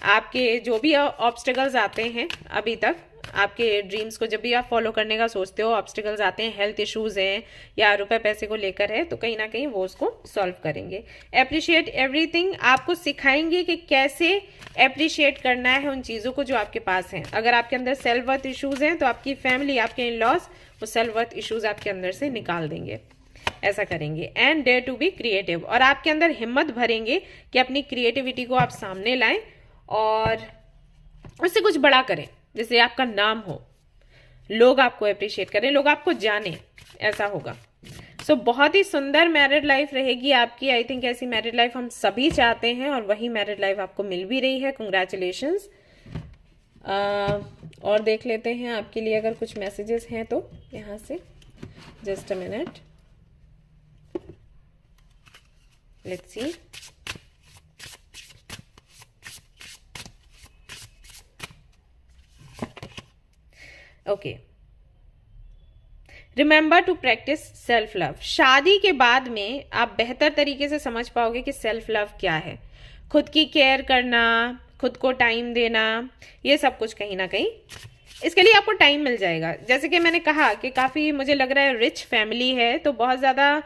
आपके जो भी ऑब्स्टिकल्स आते हैं अभी तक, आपके ड्रीम्स को जब भी आप फॉलो करने का सोचते हो, ऑब्स्टिकल्स आते हैं, हेल्थ इश्यूज हैं या रुपए पैसे को लेकर है, तो कहीं ना कहीं वो उसको सॉल्व करेंगे। एप्रिशिएट एवरीथिंग, आपको सिखाएंगे कि कैसे एप्रिशिएट करना है उन चीज़ों को जो आपके पास हैं। अगर आपके अंदर सेल्फ वर्थ इश्यूज हैं तो आपकी फैमिली, आपके इन लॉज वो सेल्फ वर्थ इश्यूज आपके अंदर से निकाल देंगे, ऐसा करेंगे। And dare to be creative, और आपके अंदर हिम्मत भरेंगे कि अपनी क्रिएटिविटी को आप सामने लाएं और उससे कुछ बड़ा करें, जिससे आपका नाम हो, लोग आपको अप्रिशिएट करें, लोग आपको जाने, ऐसा होगा। सो बहुत ही सुंदर मैरिड लाइफ रहेगी आपकी। आई थिंक ऐसी मैरिड लाइफ हम सभी चाहते हैं और वही मैरिड लाइफ आपको मिल भी रही है। कंग्रेचुलेशंस। और देख लेते हैं आपके लिए अगर कुछ मैसेजेस हैं तो यहाँ से, just a minute, let's see. Okay, remember to practise self love. शादी के बाद में आप बेहतर तरीके से समझ पाओगे कि सेल्फ लव क्या है। खुद की केयर करना, खुद को टाइम देना, ये सब कुछ कहीं ना कहीं इसके लिए आपको टाइम मिल जाएगा। जैसे कि मैंने कहा कि काफ़ी मुझे लग रहा है रिच फैमिली है, तो बहुत ज़्यादा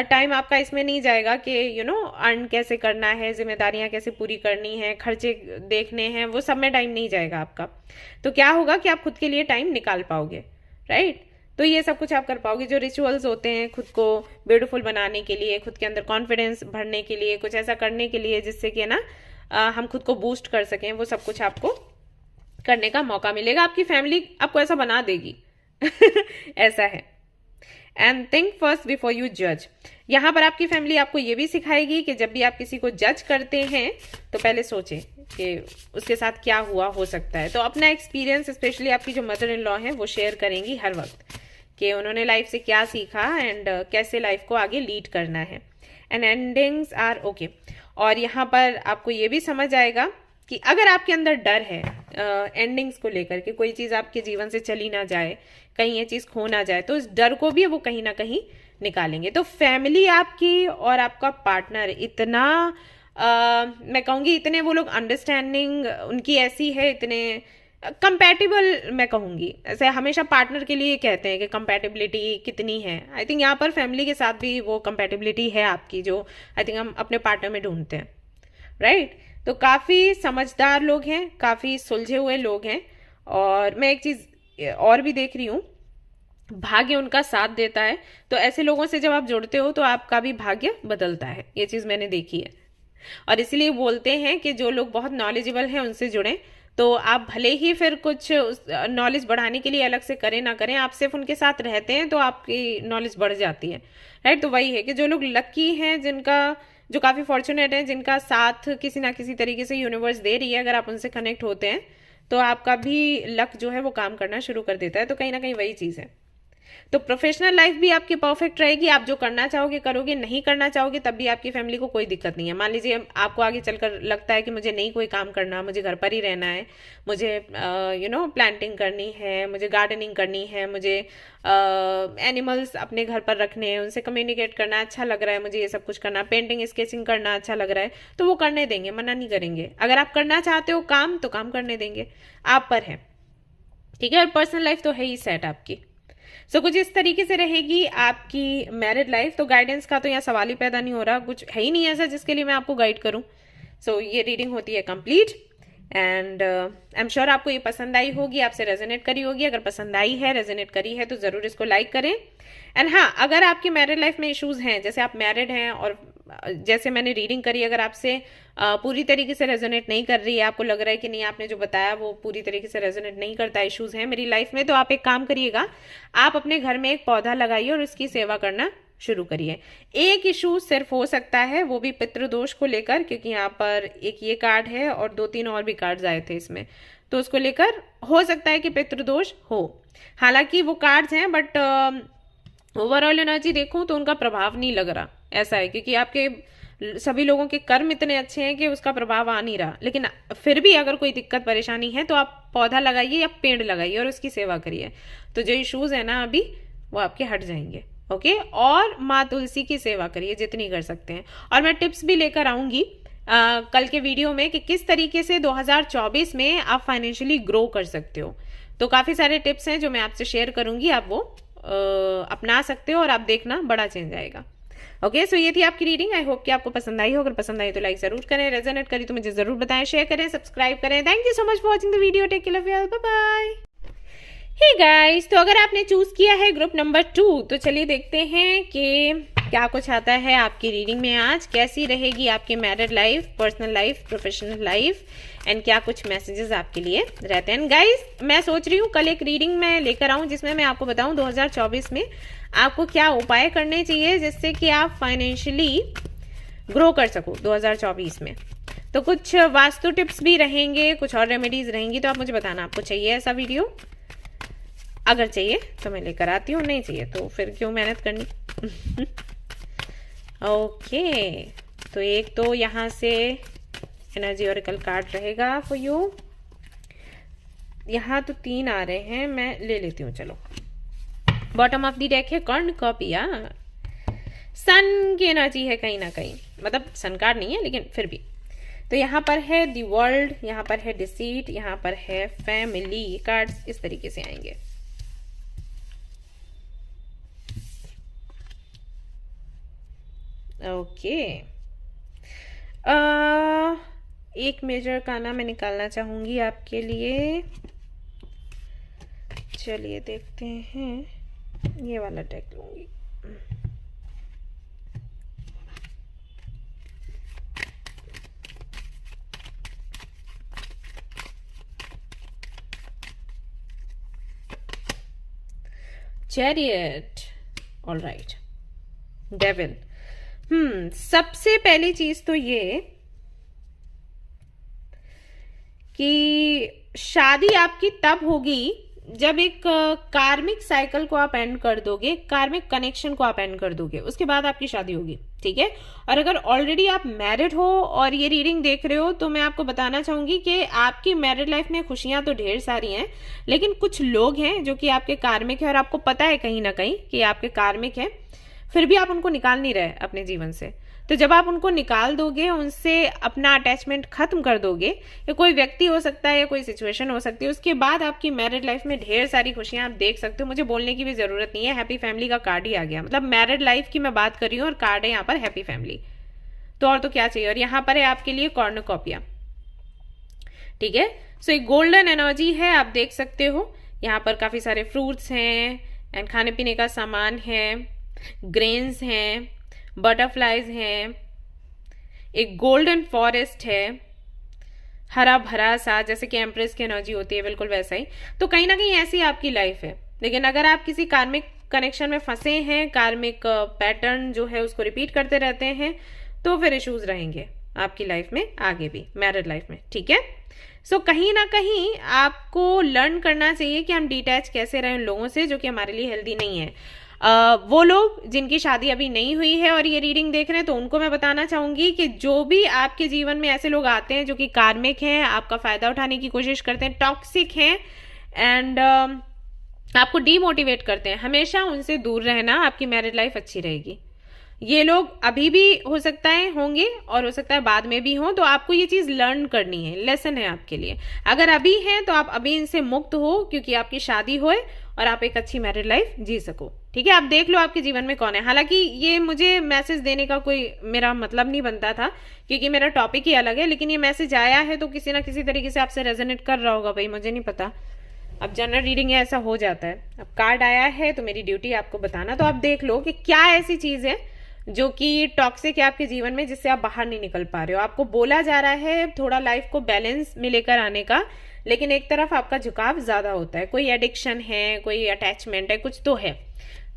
टाइम आपका इसमें नहीं जाएगा कि अर्न कैसे करना है, जिम्मेदारियां कैसे पूरी करनी है, खर्चे देखने हैं, वो सब में टाइम नहीं जाएगा आपका। तो क्या होगा कि आप खुद के लिए टाइम निकाल पाओगे, राइट। तो ये सब कुछ आप कर पाओगे। जो रिचुअल्स होते हैं खुद को ब्यूटीफुल बनाने के लिए, खुद के अंदर कॉन्फिडेंस भरने के लिए, कुछ ऐसा करने के लिए जिससे कि हम खुद को बूस्ट कर सकें, वो सब कुछ आपको करने का मौका मिलेगा। आपकी फैमिली आपको ऐसा बना देगी ऐसा है। And think first before you जज। यहाँ पर आपकी फैमिली आपको ये भी सिखाएगी कि जब भी आप किसी को जज करते हैं तो पहले सोचें कि उसके साथ क्या हुआ हो सकता है। तो अपना एक्सपीरियंस, स्पेशली आपकी जो मदर इन लॉ है, वो शेयर करेंगी हर वक्त कि उन्होंने लाइफ से क्या सीखा एंड कैसे लाइफ को आगे लीड करना है। And endings are okay. और यहाँ पर आपको ये भी समझ आएगा कि अगर आपके अंदर डर है एंडिंग्स को लेकर के, कोई चीज़ आपके जीवन से चली ना जाए, कहीं ये चीज़ खो ना जाए, तो इस डर को भी वो कहीं ना कहीं निकालेंगे। तो फैमिली आपकी और आपका पार्टनर इतना मैं कहूँगी इतने वो लोग अंडरस्टैंडिंग उनकी ऐसी है, इतने कंपैटिबल मैं कहूँगी, ऐसे हमेशा पार्टनर के लिए कहते हैं कि कंपैटिबिलिटी कितनी है। आई थिंक यहाँ पर फैमिली के साथ भी वो कंपैटिबिलिटी है आपकी, जो आई थिंक हम अपने पार्टनर में ढूंढते हैं, राइट। तो काफ़ी समझदार लोग हैं, काफ़ी सुलझे हुए लोग हैं। और मैं एक चीज़ और भी देख रही हूँ, भाग्य उनका साथ देता है। तो ऐसे लोगों से जब आप जुड़ते हो तो आपका भी भाग्य बदलता है, ये चीज़ मैंने देखी है। और इसलिए बोलते हैं कि जो लोग बहुत नॉलेजेबल हैं उनसे जुड़ें। तो आप भले ही फिर कुछ नॉलेज बढ़ाने के लिए अलग से करें ना करें, आप सिर्फ उनके साथ रहते हैं तो आपकी नॉलेज बढ़ जाती है, राइट। तो वही है कि जो लोग लकी हैं, जिनका जो काफ़ी फॉर्चुनेट हैं, जिनका साथ किसी ना किसी तरीके से यूनिवर्स दे रही है, अगर आप उनसे कनेक्ट होते हैं तो आपका भी लक जो है वो काम करना शुरू कर देता है। तो कहीं ना कहीं वही चीज़ है। तो प्रोफेशनल लाइफ भी आपकी परफेक्ट रहेगी, आप जो करना चाहोगे करोगे, नहीं करना चाहोगे तब भी आपकी फैमिली को कोई दिक्कत नहीं है। मान लीजिए आपको आगे चलकर लगता है कि मुझे नहीं कोई काम करना, मुझे घर पर ही रहना है, मुझे प्लांटिंग करनी है, मुझे गार्डनिंग करनी है, मुझे एनिमल्स अपने घर पर रखने हैं, उनसे कम्युनिकेट करना अच्छा लग रहा है, मुझे ये सब कुछ करना, पेंटिंग स्केचिंग करना अच्छा लग रहा है, तो वो करने देंगे, मना नहीं करेंगे। अगर आप करना चाहते हो काम तो काम करने देंगे, आप पर है, ठीक है। और पर्सनल लाइफ तो है ही सेट आपकी। सो कुछ इस तरीके से रहेगी आपकी मैरिड लाइफ। तो गाइडेंस का तो यहाँ सवाल ही पैदा नहीं हो रहा, कुछ है ही नहीं ऐसा जिसके लिए मैं आपको गाइड करूँ। सो ये रीडिंग होती है complete and I am sure आपको ये पसंद आई होगी, आपसे रेजोनेट करी होगी। अगर पसंद आई है, रेजोनेट करी है तो ज़रूर इसको लाइक करें। एंड हाँ, अगर आपकी मैरिड लाइफ में इश्यूज हैं, जैसे आप मैरिड हैं और जैसे मैंने रीडिंग करी, अगर आपसे पूरी तरीके से रेजोनेट नहीं कर रही है, आपको लग रहा है कि नहीं आपने जो बताया वो पूरी तरीके से रेजोनेट नहीं करता, इश्यूज हैं मेरी लाइफ में, तो आप एक काम करिएगा, आप अपने घर में एक पौधा लगाइए और उसकी सेवा करना शुरू करिए। एक इशू सिर्फ हो सकता है, वो भी पितृदोष को लेकर, क्योंकि यहाँ पर एक ये कार्ड है और 2-3 और भी कार्ड्स आए थे इसमें, तो उसको लेकर हो सकता है कि पितृदोष हो। हालांकि वो कार्ड्स हैं बट ओवरऑल एनर्जी देखूं तो उनका प्रभाव नहीं लग रहा, ऐसा है, क्योंकि आपके सभी लोगों के कर्म इतने अच्छे हैं कि उसका प्रभाव आ नहीं रहा। लेकिन फिर भी अगर कोई दिक्कत परेशानी है तो आप पौधा लगाइए या पेड़ लगाइए और उसकी सेवा करिए, तो जो इश्यूज है ना अभी वो आपके हट जाएंगे, ओके। और माँ तुलसी की सेवा करिए जितनी कर सकते हैं। और मैं टिप्स भी लेकर आऊंगी कल के वीडियो में कि किस तरीके से 2024 में आप फाइनेंशियली ग्रो कर सकते हो। तो काफ़ी सारे टिप्स हैं जो मैं आपसे शेयर करूंगी, आप वो अपना सकते हो और आप देखना बड़ा चेंज आएगा, ओके। सो ये थी आपकी रीडिंग। आई होप कि आपको पसंद आई हो। अगर पसंद आई तो लाइक जरूर करें, रेजोनेट करी तो मुझे जरूर बताएं, शेयर करें, सब्सक्राइब करें। Thank you so much for watching the video. Take care, love you all, bye bye. Hey guys, तो अगर आपने चूज किया है ग्रुप नंबर 2 तो चलिए देखते हैं कि क्या कुछ आता है आपकी रीडिंग में आज। कैसी रहेगी आपकी married life, personal life, professional life and क्या कुछ मैसेजेस आपके लिए रहते हैं। गाइस, मैं सोच रही हूँ कल एक रीडिंग मैं लेकर आऊँ जिसमें मैं आपको बताऊँ 2024 में आपको क्या उपाय करने चाहिए जिससे कि आप फाइनेंशियली ग्रो कर सको 2024 में। तो कुछ वास्तु टिप्स भी रहेंगे, कुछ और रेमेडीज रहेंगी, तो आप मुझे बताना आपको चाहिए ऐसा वीडियो। अगर चाहिए तो मैं लेकर आती हूँ, नहीं चाहिए तो फिर क्यों मेहनत करनी। ओके, तो एक तो यहाँ से एनर्जी ऑरेकल कार्ड रहेगा फॉर यू। यहाँ तो 3 आ रहे हैं, मैं ले लेती हूँ, चलो। बॉटम ऑफ द डेक है कर्ण कॉपिया, सन की एनर्जी है कहीं ना कहीं, मतलब सन कार्ड नहीं है लेकिन फिर भी। तो यहाँ पर है द वर्ल्ड, यहाँ पर है डिसीट, यहाँ पर है फैमिली। कार्ड्स इस तरीके से आएंगे। ओके, एक मेजर काना मैं निकालना चाहूंगी आपके लिए। चलिए देखते हैं, ये वाला डेक लूंगी। Chariot, all right, devil. सबसे पहली चीज तो ये कि शादी आपकी तब होगी जब एक कार्मिक साइकिल को आप एंड कर दोगे, कार्मिक कनेक्शन को आप एंड कर दोगे, उसके बाद आपकी शादी होगी, ठीक है। और अगर ऑलरेडी आप मैरिड हो और ये रीडिंग देख रहे हो तो मैं आपको बताना चाहूंगी कि आपकी मैरिड लाइफ में खुशियां तो ढेर सारी हैं, लेकिन कुछ लोग हैं जो कि आपके कार्मिक है और आपको पता है कहीं ना कहीं कि आपके कार्मिक है, फिर भी आप उनको निकाल नहीं रहे अपने जीवन से। तो जब आप उनको निकाल दोगे, उनसे अपना अटैचमेंट खत्म कर दोगे, या कोई व्यक्ति हो सकता है या कोई सिचुएशन हो सकती है, उसके बाद आपकी मैरिड लाइफ में ढेर सारी खुशियां आप देख सकते हो। मुझे बोलने की भी जरूरत नहीं है, हैप्पी फैमिली का कार्ड ही आ गया। मतलब मैरिड लाइफ की मैं बात कर रही हूँ और कार्ड है यहाँ पर हैप्पी फैमिली, तो और तो क्या चाहिए। और यहाँ पर है आपके लिए कॉर्नुकॉपिया, ठीक है। सो एक गोल्डन एनर्जी है, आप देख सकते हो। यहाँ पर काफी सारे फ्रूट्स हैं एंड खाने पीने का सामान है, ग्रेन्स हैं, बटरफ्लाईज हैं, एक गोल्डन फॉरेस्ट है, हरा भरा सा, जैसे कि एम्प्रेस की एनर्जी होती है बिल्कुल वैसा ही। तो कहीं ना कहीं ऐसी आपकी लाइफ है। लेकिन अगर आप किसी कार्मिक कनेक्शन में फंसे हैं, कार्मिक पैटर्न जो है उसको रिपीट करते रहते हैं, तो फिर इश्यूज रहेंगे आपकी लाइफ में आगे भी, मैरिड लाइफ में, ठीक है। सो कहीं ना कहीं आपको लर्न करना चाहिए कि हम डिटैच कैसे रहें उन लोगों से जो कि हमारे लिए हेल्दी नहीं है। वो लोग जिनकी शादी अभी नहीं हुई है और ये रीडिंग देख रहे हैं, तो उनको मैं बताना चाहूंगी कि जो भी आपके जीवन में ऐसे लोग आते हैं जो कि कार्मिक हैं, आपका फायदा उठाने की कोशिश करते हैं, टॉक्सिक हैं एंड आपको डीमोटिवेट करते हैं, हमेशा उनसे दूर रहना, आपकी मैरिड लाइफ अच्छी रहेगी। ये लोग अभी भी हो सकता है होंगे और हो सकता है बाद में भी हों, तो आपको ये चीज लर्न करनी है, लेसन है आपके लिए। अगर अभी है तो आप अभी इनसे मुक्त हो, क्योंकि आपकी शादी होए और आप एक अच्छी मैरिड लाइफ जी सको, ठीक है। आप देख लो आपके जीवन में कौन है। हालांकि ये मुझे मैसेज देने का कोई मेरा मतलब नहीं बनता था, क्योंकि मेरा टॉपिक ही अलग है, लेकिन ये मैसेज आया है तो किसी ना किसी तरीके से आपसे रेजोनेट कर रहा होगा भाई, मुझे नहीं पता। अब जनरल रीडिंग है, ऐसा हो जाता है। अब कार्ड आया है तो मेरी ड्यूटी है आपको बताना। तो आप देख लो कि क्या ऐसी चीज है जो कि टॉक्सिक है आपके जीवन में, जिससे आप बाहर नहीं निकल पा रहे हो। आपको बोला जा रहा है थोड़ा लाइफ को बैलेंस में लेकर आने का, लेकिन एक तरफ आपका झुकाव ज्यादा होता है। कोई एडिक्शन है, कोई अटैचमेंट है, कुछ तो है,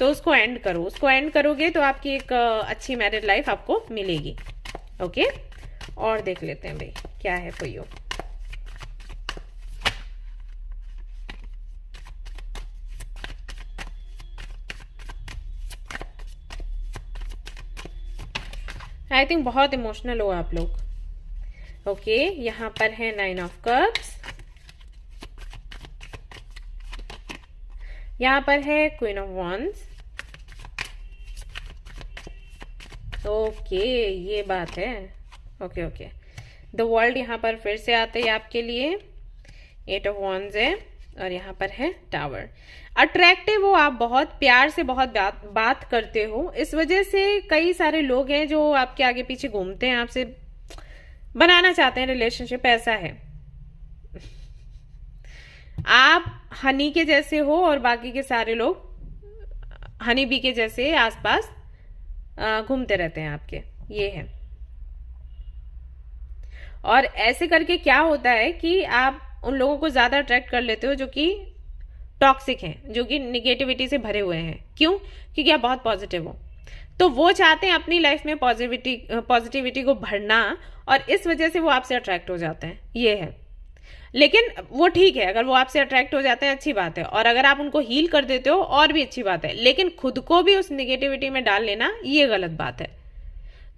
तो उसको एंड करो। उसको एंड करोगे तो आपकी एक अच्छी मैरिड लाइफ आपको मिलेगी, ओके। और देख लेते हैं भाई क्या है फॉर यू। आई थिंक बहुत इमोशनल हो आप लोग, ओके। यहाँ पर है 9 ऑफ कप्स, यहाँ पर है क्वीन ऑफ वॉन्ड्स, ओके ये बात है, ओके ओके। द वर्ल्ड यहाँ पर फिर से आते हैं आपके लिए, 8 ऑफ वॉन्ड्स है और यहाँ पर है टावर। अट्रैक्टिव हो आप, बहुत प्यार से बहुत बात करते हो, इस वजह से कई सारे लोग हैं जो आपके आगे पीछे घूमते हैं, आपसे बनाना चाहते हैं रिलेशनशिप, ऐसा है। आप हनी के जैसे हो और बाकी के सारे लोग हनी बी के जैसे आसपास घूमते रहते हैं आपके, ये है। और ऐसे करके क्या होता है कि आप उन लोगों को ज्यादा अट्रैक्ट कर लेते हो जो कि टॉक्सिक हैं, जो कि निगेटिविटी से भरे हुए हैं। क्यों? क्योंकि आप बहुत पॉजिटिव हो, तो वो चाहते हैं अपनी लाइफ में पॉजिटिविटी को भरना, और इस वजह से वो आपसे अट्रैक्ट हो जाते हैं, ये है। लेकिन वो ठीक है, अगर वो आपसे अट्रैक्ट हो जाते हैं अच्छी बात है, और अगर आप उनको हील कर देते हो और भी अच्छी बात है। लेकिन खुद को भी उस निगेटिविटी में डाल लेना, ये गलत बात है।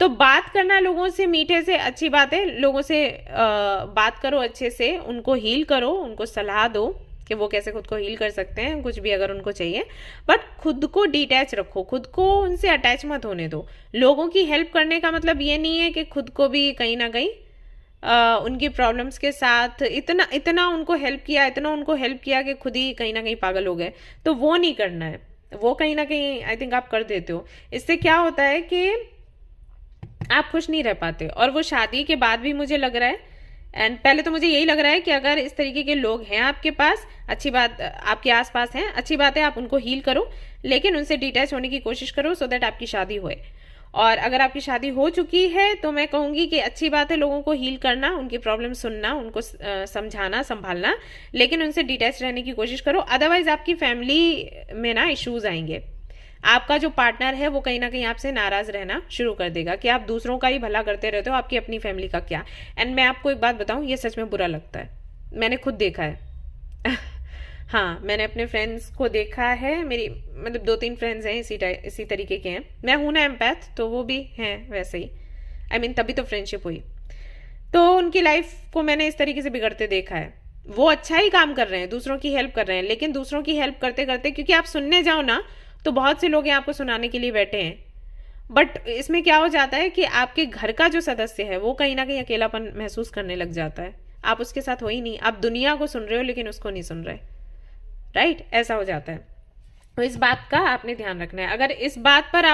तो बात करना लोगों से मीठे से अच्छी बात है, लोगों से बात करो अच्छे से, उनको हील करो, उनको सलाह दो कि वो कैसे खुद को हील कर सकते हैं, कुछ भी अगर उनको चाहिए। बट खुद को डिटैच रखो, खुद को उनसे अटैच मत होने दो। लोगों की हेल्प करने का मतलब ये नहीं है कि खुद को भी कहीं ना कहीं उनकी प्रॉब्लम्स के साथ इतना उनको हेल्प किया कि खुद ही कहीं ना कहीं पागल हो गए, तो वो नहीं करना है। वो कहीं ना कहीं आई थिंक आप कर देते हो। इससे क्या होता है कि आप खुश नहीं रह पाते। और वो शादी के बाद भी मुझे लग रहा है, एंड पहले तो मुझे यही लग रहा है कि अगर इस तरीके के लोग हैं आपके पास, अच्छी बात, आपके आसपास हैं, अच्छी बात है, आप उनको हील करो, लेकिन उनसे डिटैच होने की कोशिश करो सो दैट आपकी शादी होए। और अगर आपकी शादी हो चुकी है तो मैं कहूंगी कि अच्छी बात है लोगों को हील करना, उनकी प्रॉब्लम सुनना, उनको समझाना, संभालना, लेकिन उनसे डिटैच रहने की कोशिश करो। अदरवाइज आपकी फैमिली में ना इश्यूज आएंगे। आपका जो पार्टनर है वो कहीं ना कहीं आपसे नाराज रहना शुरू कर देगा कि आप दूसरों का ही भला करते रहते हो, आपकी अपनी फैमिली का क्या। एंड मैं आपको एक बात बताऊं, ये सच में बुरा लगता है, मैंने खुद देखा है। हाँ, मैंने अपने फ्रेंड्स को देखा है, मेरी मतलब 2-3 फ्रेंड्स हैं इसी तरीके के हैं। मैं हूं ना एम्पैथ, तो वो भी हैं वैसे ही, आई मीन तभी तो फ्रेंडशिप हुई। तो उनकी लाइफ को मैंने इस तरीके से बिगड़ते देखा है। वो अच्छा ही काम कर रहे हैं, दूसरों की हेल्प कर रहे हैं, लेकिन दूसरों की हेल्प करते करते, क्योंकि आप सुनने जाओ ना तो बहुत से लोग हैं आपको सुनाने के लिए बैठे हैं, बट इसमें क्या हो जाता है कि आपके घर का जो सदस्य है वो कहीं ना कहीं अकेलापन महसूस करने लग जाता है। आप उसके साथ हो ही नहीं, आप दुनिया को सुन रहे हो लेकिन उसको नहीं सुन रहे, राइट? ऐसा हो जाता है। तो इस बात का आपने ध्यान रखना है। अगर इस बात पर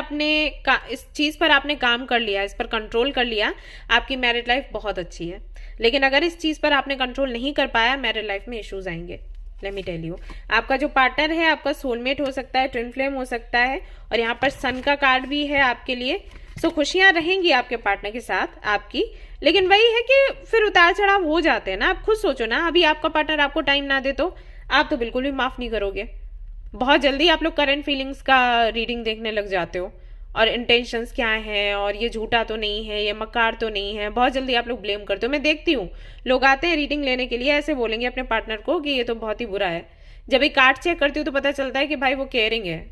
इस चीज पर आपने काम कर लिया, इस पर कंट्रोल कर लिया, आपकी मैरिड लाइफ बहुत अच्छी है। लेकिन अगर इस चीज पर आपने कंट्रोल नहीं कर पाया, मैरिड लाइफ में इश्यूज आएंगे। लेट मी टेल यू, आपका जो पार्टनर है आपका सोलमेट हो सकता है, ट्विन फ्लेम हो सकता है, और यहाँ पर सन का कार्ड भी है आपके लिए। सो खुशियां रहेंगी आपके पार्टनर के साथ आपकी, लेकिन वही है कि फिर उतार चढ़ाव हो जाते हैं ना। आप खुद सोचो ना, अभी आपका पार्टनर आपको टाइम ना दे तो आप तो बिल्कुल भी माफ नहीं करोगे। बहुत जल्दी आप लोग करंट फीलिंग्स का रीडिंग देखने लग जाते हो, और इंटेंशंस क्या हैं, और ये झूठा तो नहीं है, ये मकार तो नहीं है। बहुत जल्दी आप लोग ब्लेम करते हो। मैं देखती हूँ लोग आते हैं रीडिंग लेने के लिए, ऐसे बोलेंगे अपने पार्टनर को कि ये तो बहुत ही बुरा है। जब एक कार्ड चेक करती हूँ तो पता चलता है कि भाई वो केयरिंग है।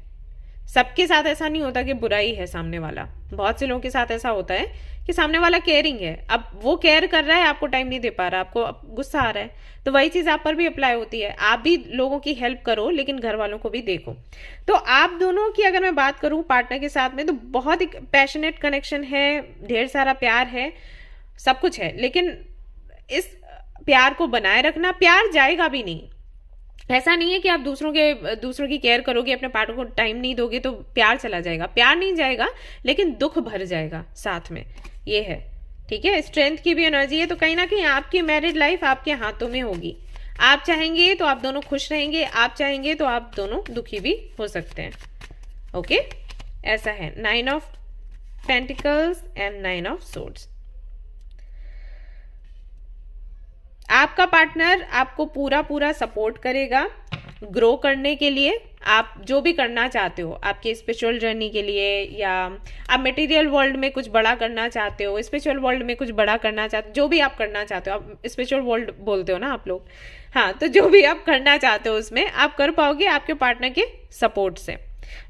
सबके साथ ऐसा नहीं होता कि बुरा ही है सामने वाला। बहुत से लोगों के साथ ऐसा होता है कि सामने वाला केयरिंग है, अब वो केयर कर रहा है, आपको टाइम नहीं दे पा रहा, आपको गुस्सा आ रहा है। तो वही चीज आप पर भी अप्लाई होती है। आप भी लोगों की हेल्प करो लेकिन घर वालों को भी देखो। तो आप दोनों की अगर मैं बात करूं पार्टनर के साथ में, तो बहुत ही पैशनेट कनेक्शन है, ढेर सारा प्यार है, सब कुछ है। लेकिन इस प्यार को बनाए रखना, प्यार जाएगा भी नहीं। ऐसा नहीं है कि आप दूसरों की केयर करोगे, अपने पार्टनर को टाइम नहीं दोगे तो प्यार चला जाएगा। प्यार नहीं जाएगा लेकिन दुख भर जाएगा साथ में, ये है। ठीक है, स्ट्रेंथ की भी एनर्जी है। तो कहीं ना कहीं आपकी मैरिड लाइफ आपके हाथों में होगी। आप चाहेंगे तो आप दोनों खुश रहेंगे, आप चाहेंगे तो आप दोनों दुखी भी हो सकते हैं। ओके, ऐसा है। 9 of pentacles and 9 of swords. आपका पार्टनर आपको पूरा पूरा सपोर्ट करेगा ग्रो करने के लिए। आप जो भी करना चाहते हो आपके स्पिरिचुअल जर्नी के लिए, या आप मटेरियल वर्ल्ड में कुछ बड़ा करना चाहते हो, स्पिरिचुअल वर्ल्ड में कुछ बड़ा करना चाहते हो, जो भी आप करना चाहते हो, आप स्पिरिचुअल वर्ल्ड बोलते हो ना आप लोग, हाँ, तो जो भी आप करना चाहते हो उसमें आप कर पाओगे आपके पार्टनर के सपोर्ट से।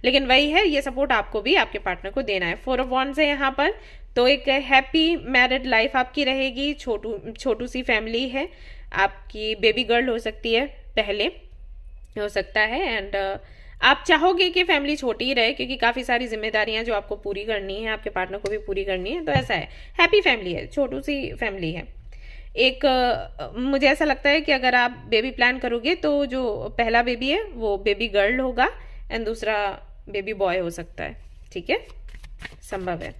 लेकिन वही है, ये सपोर्ट आपको भी आपके पार्टनर को देना है। 4 ऑफ वॉन्ड्स है यहाँ पर। तो एक हैप्पी मैरिड लाइफ आपकी रहेगी। छोटू सी फैमिली है आपकी। बेबी गर्ल हो सकती है, पहले हो सकता है, एंड आप चाहोगे कि फैमिली छोटी ही रहे, क्योंकि काफी सारी जिम्मेदारियां जो आपको पूरी करनी है, आपके पार्टनर को भी पूरी करनी है। तो ऐसा है, हैप्पी फैमिली है, छोटू सी फैमिली है। एक मुझे ऐसा लगता है कि अगर आप बेबी प्लान करोगे तो जो पहला बेबी है वो बेबी गर्ल होगा, एंड दूसरा बेबी बॉय हो सकता है। ठीक है, संभव है।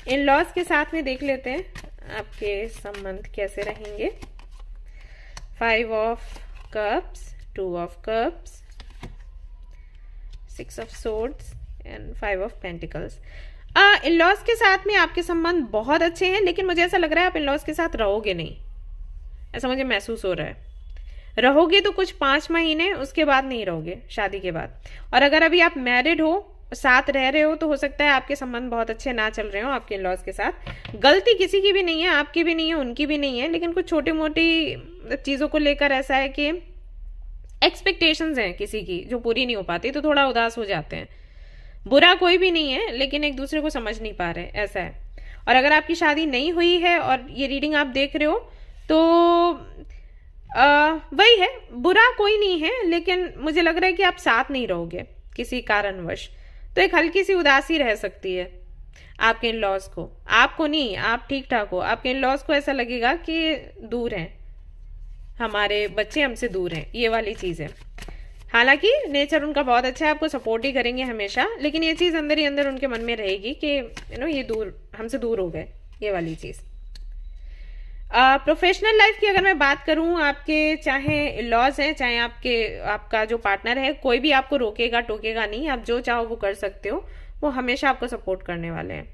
इन लॉज के साथ में देख लेते हैं आपके संबंध कैसे रहेंगे। 5 of cups, 2 of cups, 6 of swords and 5 of pentacles. In laws के साथ में आपके संबंध बहुत अच्छे हैं, लेकिन मुझे ऐसा लग रहा है आप इन लॉज के साथ रहोगे नहीं, ऐसा मुझे महसूस हो रहा है। रहोगे तो कुछ 5 महीने, उसके बाद नहीं रहोगे, शादी के बाद। और अगर अभी आप मैरिड हो, साथ रह रहे हो, तो हो सकता है आपके संबंध बहुत अच्छे ना चल रहे हो आपके इन-लॉज के साथ। गलती किसी की भी नहीं है, आपकी भी नहीं है, उनकी भी नहीं है, लेकिन कुछ छोटी मोटी चीजों को लेकर ऐसा है कि एक्सपेक्टेशंस हैं किसी की जो पूरी नहीं हो पाती, तो थोड़ा उदास हो जाते हैं। बुरा कोई भी नहीं है, लेकिन एक दूसरे को समझ नहीं पा रहे, ऐसा है। और अगर आपकी शादी नहीं हुई है और ये रीडिंग आप देख रहे हो, तो वही है, बुरा कोई नहीं है, लेकिन मुझे लग रहा है कि आप साथ नहीं रहोगे किसी कारणवश। तो एक हल्की सी उदासी रह सकती है आपके इन लॉज को। आपको नहीं, आप ठीक ठाक हो, आपके इन लॉज को ऐसा लगेगा कि दूर हैं, हमारे बच्चे हमसे दूर हैं, ये वाली चीज है। हालांकि नेचर उनका बहुत अच्छा है, आपको सपोर्ट ही करेंगे हमेशा, लेकिन ये चीज अंदर ही अंदर उनके मन में रहेगी कि ये दूर, हमसे दूर हो गए, ये वाली चीज। प्रोफेशनल लाइफ की अगर मैं बात करूं, आपके चाहे लॉज हैं, चाहे आपका जो पार्टनर है, कोई भी आपको रोकेगा टोकेगा नहीं। आप जो चाहो वो कर सकते हो, वो हमेशा आपको सपोर्ट करने वाले हैं।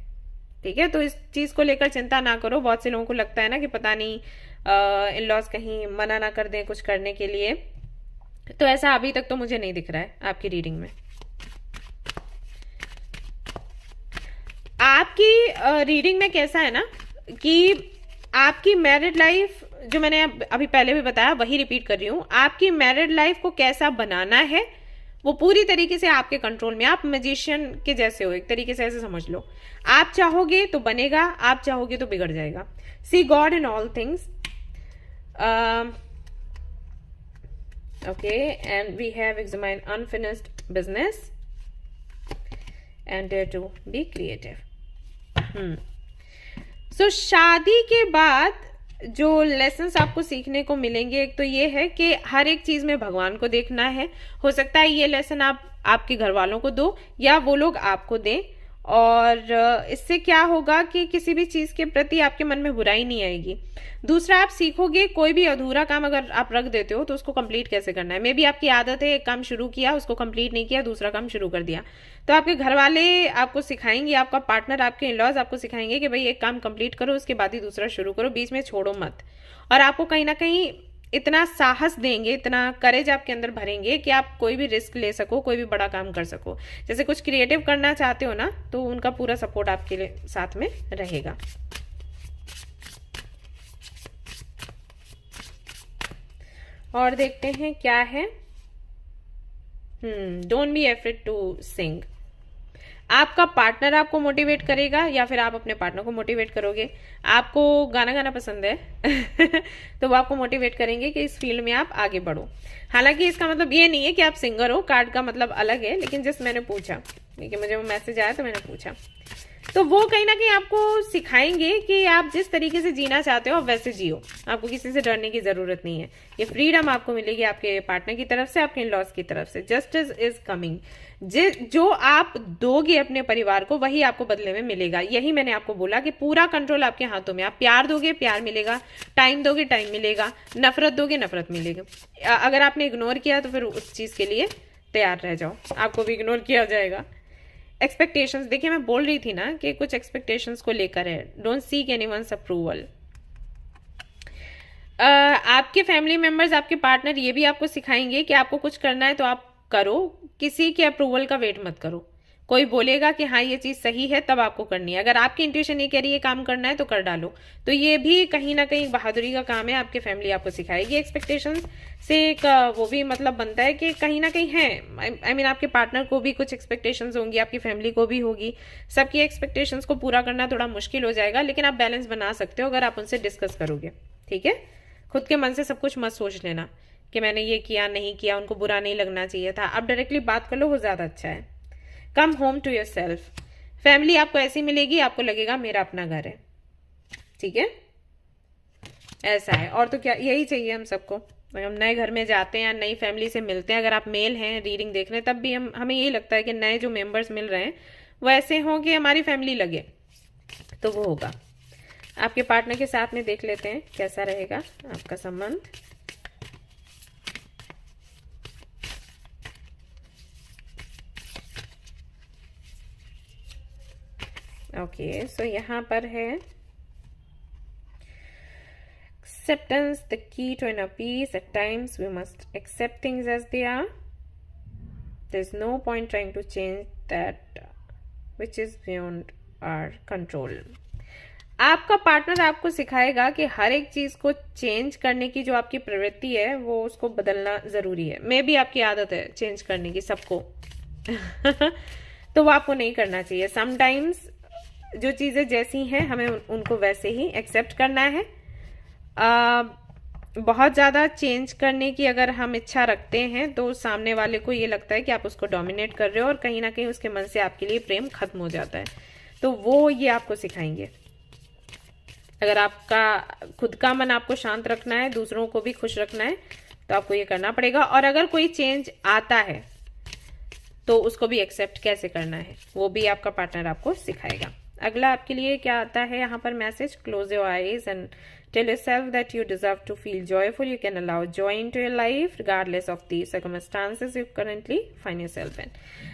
ठीक है, तो इस चीज को लेकर चिंता ना करो। बहुत से लोगों को लगता है ना कि पता नहीं इन लॉज कहीं मना ना कर दें कुछ करने के लिए, तो ऐसा अभी तक तो मुझे नहीं दिख रहा है आपकी रीडिंग में। आपकी रीडिंग में कैसा है ना कि आपकी मैरिड लाइफ, जो मैंने अभी पहले भी बताया वही रिपीट कर रही हूं, आपकी मैरिड लाइफ को कैसा बनाना है वो पूरी तरीके से आपके कंट्रोल में। आप मैजिशियन के जैसे हो, एक तरीके से ऐसे समझ लो। आप चाहोगे तो बनेगा, आप चाहोगे तो बिगड़ जाएगा। See God in all things. Okay, and we have examined unfinished business and dare to be creative. So शादी के बाद जो लेसन्स आपको सीखने को मिलेंगे, एक तो ये है कि हर एक चीज में भगवान को देखना है। हो सकता है ये लेसन आप आपके घर वालों को दो या वो लोग आपको दें, और इससे क्या होगा कि किसी भी चीज के प्रति आपके मन में बुराई नहीं आएगी। दूसरा, आप सीखोगे कोई भी अधूरा काम अगर आप रख देते हो तो उसको कंप्लीट कैसे करना है। मे बी आपकी आदत है, एक काम शुरू किया, उसको कंप्लीट नहीं किया, दूसरा काम शुरू कर दिया, तो आपके घर वाले आपको सिखाएंगे, आपका पार्टनर, आपके इन-लॉज आपको सिखाएंगे कि भाई एक काम कंप्लीट करो, उसके बाद ही दूसरा शुरू करो, बीच में छोड़ो मत। और आपको कहीं ना कहीं इतना साहस देंगे, इतना करेज आपके अंदर भरेंगे कि आप कोई भी रिस्क ले सको, कोई भी बड़ा काम कर सको। जैसे कुछ क्रिएटिव करना चाहते हो ना, तो उनका पूरा सपोर्ट आपके लिए साथ में रहेगा। और देखते हैं क्या है। Don't be afraid to sing. आपका पार्टनर आपको मोटिवेट करेगा या फिर आप अपने पार्टनर को मोटिवेट करोगे। आपको गाना गाना पसंद है तो वो आपको मोटिवेट करेंगे कि इस फील्ड में आप आगे बढ़ो। हालांकि इसका मतलब ये नहीं है कि आप सिंगर हो, कार्ड का मतलब अलग है, लेकिन जस्ट मैंने पूछा क्योंकि मुझे वो मैसेज आया तो मैंने पूछा। तो वो कहीं ना कहीं आपको सिखाएंगे कि आप जिस तरीके से जीना चाहते हो आप वैसे जियो, आपको किसी से डरने की जरूरत नहीं है। ये फ्रीडम आपको मिलेगी आपके पार्टनर की तरफ से, आपके इन-लॉज की तरफ से। Justice is coming. जो आप दोगे अपने परिवार को वही आपको बदले में मिलेगा। यही मैंने आपको बोला कि पूरा कंट्रोल आपके हाथों में। आप प्यार दोगे प्यार मिलेगा, टाइम दोगे टाइम मिलेगा, नफरत दोगे नफरत मिलेगी। अगर आपने इग्नोर किया तो फिर उस चीज के लिए तैयार रह जाओ, आपको भी इग्नोर किया जाएगा। एक्सपेक्टेशंस, देखिए मैं बोल रही थी ना कि कुछ एक्सपेक्टेशंस को लेकर है। Don't seek anyone's approval. आपके फैमिली मेंबर्स, आपके पार्टनर ये भी आपको सिखाएंगे कि आपको कुछ करना है तो आप करो, किसी के अप्रूवल का वेट मत करो। कोई बोलेगा कि हाँ ये चीज सही है तब आपको करनी है। अगर आपकी इंट्यूशन ये कह रही है काम करना है तो कर डालो। तो ये भी कहीं ना कहीं बहादुरी का काम है, आपके फैमिली आपको सिखाएगी। एक्सपेक्टेशंस से एक वो भी मतलब बनता है कि कहीं ना कहीं है, आई मीन आपके पार्टनर को भी कुछ एक्सपेक्टेशंस होंगी, आपकी फैमिली को भी होगी। सबकी एक्सपेक्टेशंस को पूरा करना थोड़ा मुश्किल हो जाएगा, लेकिन आप बैलेंस बना सकते हो अगर आप उनसे डिस्कस करोगे। ठीक है, खुद के मन से सब कुछ मत सोच लेना कि मैंने ये किया नहीं किया, उनको बुरा नहीं लगना चाहिए था। आप डायरेक्टली बात कर लो, वो ज्यादा अच्छा है। Come home to your self. Family आपको ऐसी मिलेगी, आपको लगेगा मेरा अपना घर है। ठीक है, ऐसा है। और तो क्या, यही चाहिए हम सबको। हम नए घर में जाते हैं, नई फैमिली से मिलते हैं, अगर आप मेल हैं रीडिंग देख रहे हैं, तब भी हमें यही लगता है कि नए जो मेंबर्स मिल रहे हैं वो ऐसे हों कि हमारी फैमिली लगे, तो वो होगा। आपके पार्टनर के साथ में देख लेते हैं कैसा रहेगा आपका संबंध। ओके, सो यहाँ पर है acceptance, the key to inner peace. At times we must accept things as they are. There's no point trying to change that which is beyond our control. आपका पार्टनर आपको सिखाएगा कि हर एक चीज को चेंज करने की जो आपकी प्रवृत्ति है वो उसको बदलना जरूरी है। मे भी आपकी आदत है चेंज करने की सबको तो वो आपको नहीं करना चाहिए। समटाइम्स जो चीजें जैसी हैं हमें उनको वैसे ही एक्सेप्ट करना है। बहुत ज्यादा चेंज करने की अगर हम इच्छा रखते हैं तो सामने वाले को ये लगता है कि आप उसको डोमिनेट कर रहे हो और कहीं ना कहीं उसके मन से आपके लिए प्रेम खत्म हो जाता है। तो वो ये आपको सिखाएंगे। अगर आपका खुद का मन आपको शांत रखना है, दूसरों को भी खुश रखना है, तो आपको ये करना पड़ेगा। और अगर कोई चेंज आता है तो उसको भी एक्सेप्ट कैसे करना है वो भी आपका पार्टनर आपको सिखाएगा। अगला आपके लिए क्या आता है यहाँ पर message. Close your eyes and tell yourself that you deserve to feel joyful. You can allow joy into your life regardless of the circumstances you currently find yourself in.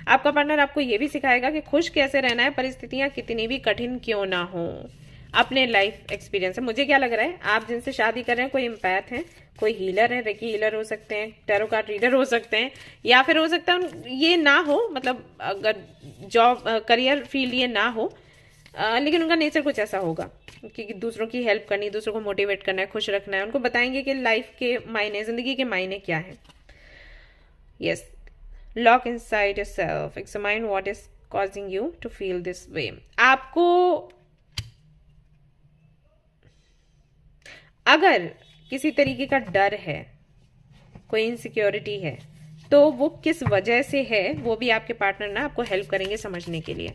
आपका पार्टनर आपको ये भी सिखाएगा कि खुश कैसे रहना है, परिस्थितियां कितनी भी कठिन क्यों ना हो। अपने लाइफ एक्सपीरियंस है। मुझे क्या लग रहा है, आप जिनसे शादी कर रहे हैं कोई एम्पैथ है, कोई हीलर है, रेकी हीलर हो सकते हैं, टैरो कार्ड रीडर हो सकते हैं, या फिर हो सकता है ये ना हो, मतलब अगर जॉब करियर फील्ड ये ना हो, लेकिन उनका नेचर कुछ ऐसा होगा कि दूसरों की हेल्प करनी, दूसरों को मोटिवेट करना है, खुश रखना है। उनको बताएंगे कि लाइफ के मायने, जिंदगी के मायने क्या है। Yes, lock inside yourself, examine what is causing you to feel this way. आपको अगर किसी तरीके का डर है, कोई इनसिक्योरिटी है, तो वो किस वजह से है वो भी आपके पार्टनर ना आपको हेल्प करेंगे समझने के लिए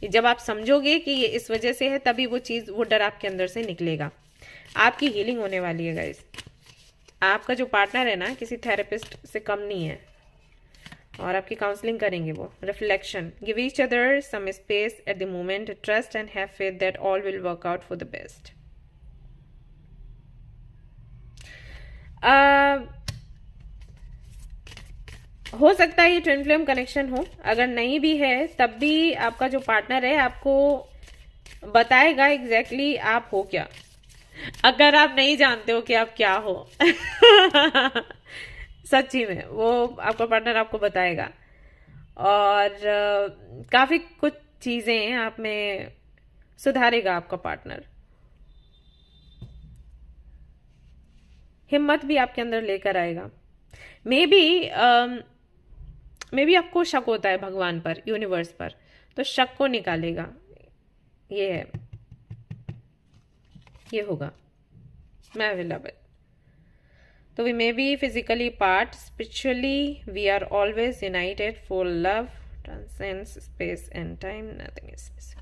जब आप समझोगे कि ये इस वजह से है, तभी वो डर आपके अंदर से निकलेगा। आपकी हीलिंग होने वाली है गाइस। आपका जो पार्टनर है ना, किसी थेरेपिस्ट से कम नहीं है, और आपकी काउंसलिंग करेंगे वो। Reflection, give each other some space at the moment, trust and have faith that all will work out for the best. हो सकता है ये ट्विन फ्लेम कनेक्शन हो, अगर नहीं भी है तब भी आपका जो पार्टनर है आपको बताएगा एग्जैक्टली आप हो क्या, अगर आप नहीं जानते हो कि आप क्या हो। सच्ची में वो आपका पार्टनर आपको बताएगा, और काफी कुछ चीजें आप में सुधारेगा आपका पार्टनर। हिम्मत भी आपके अंदर लेकर आएगा। मे बी आपको शक होता है भगवान पर, यूनिवर्स पर, तो शक को निकालेगा। ये है, ये होगा। मैं विल लव इट। तो we may be physically part, spiritually we are always united, for love transcends space and time, nothing is missing.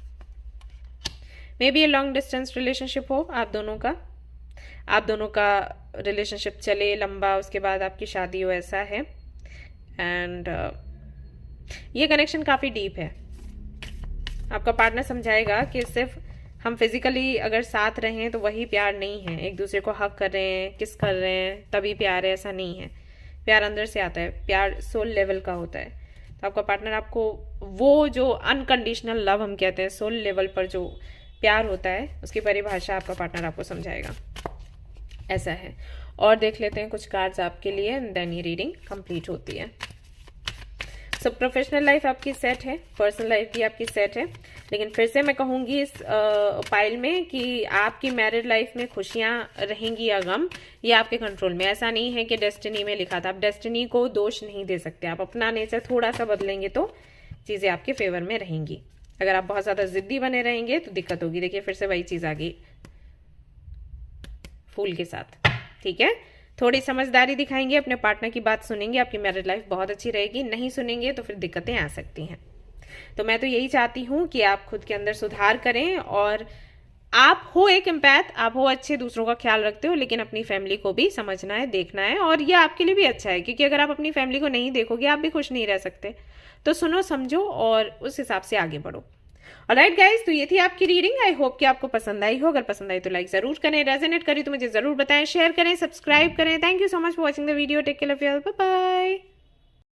May be a long distance relationship हो आप दोनों का रिलेशनशिप चले लंबा, उसके बाद आपकी शादी हो, ऐसा है। एंड ये कनेक्शन काफ़ी डीप है। आपका पार्टनर समझाएगा कि सिर्फ हम फिजिकली अगर साथ रहें तो वही प्यार नहीं है, एक दूसरे को हग कर रहे हैं, किस कर रहे हैं तभी प्यार है, ऐसा नहीं है। प्यार अंदर से आता है, प्यार सोल लेवल का होता है। तो आपका पार्टनर आपको वो जो अनकंडीशनल लव हम कहते हैं, सोल लेवल पर जो प्यार होता है, उसकी परिभाषा आपका पार्टनर आपको समझाएगा, ऐसा है। और देख लेते हैं कुछ कार्ड्स आपके लिए, एंड देन ये रीडिंग कंप्लीट होती है। सब प्रोफेशनल लाइफ आपकी सेट है, पर्सनल लाइफ भी आपकी सेट है, लेकिन फिर से मैं कहूंगी इस पाइल में कि आपकी मैरिड लाइफ में खुशियां रहेंगी या गम, ये आपके कंट्रोल में। ऐसा नहीं है कि डेस्टिनी में लिखा था, आप डेस्टिनी को दोष नहीं दे सकते। आप अपना नेचर थोड़ा सा बदलेंगे तो चीजें आपके फेवर में रहेंगी। अगर आप बहुत ज्यादा जिद्दी बने रहेंगे तो दिक्कत होगी। देखिए फिर से वही चीज आ गई फूल के साथ, ठीक है। थोड़ी समझदारी दिखाएंगे, अपने पार्टनर की बात सुनेंगे, आपकी मैरिड लाइफ बहुत अच्छी रहेगी। नहीं सुनेंगे तो फिर दिक्कतें आ सकती हैं। तो मैं तो यही चाहती हूँ कि आप खुद के अंदर सुधार करें, और आप हो एक एम्पैथ, आप हो अच्छे, दूसरों का ख्याल रखते हो, लेकिन अपनी फैमिली को भी समझना है, देखना है। और ये आपके लिए भी अच्छा है, क्योंकि अगर आप अपनी फैमिली को नहीं देखोगे आप भी खुश नहीं रह सकते। तो सुनो, समझो और उस हिसाब से आगे बढ़ो। ऑलराइट गाइस, तो ये थी आपकी रीडिंग। आई होप कि आपको पसंद आई हो। अगर पसंद आई तो लाइक जरूर करें, रेजोनेट करी तो मुझे जरूर बताएं, शेयर करें, सब्सक्राइब करें। Thank you so much for watching the video. Take care of your, bye bye.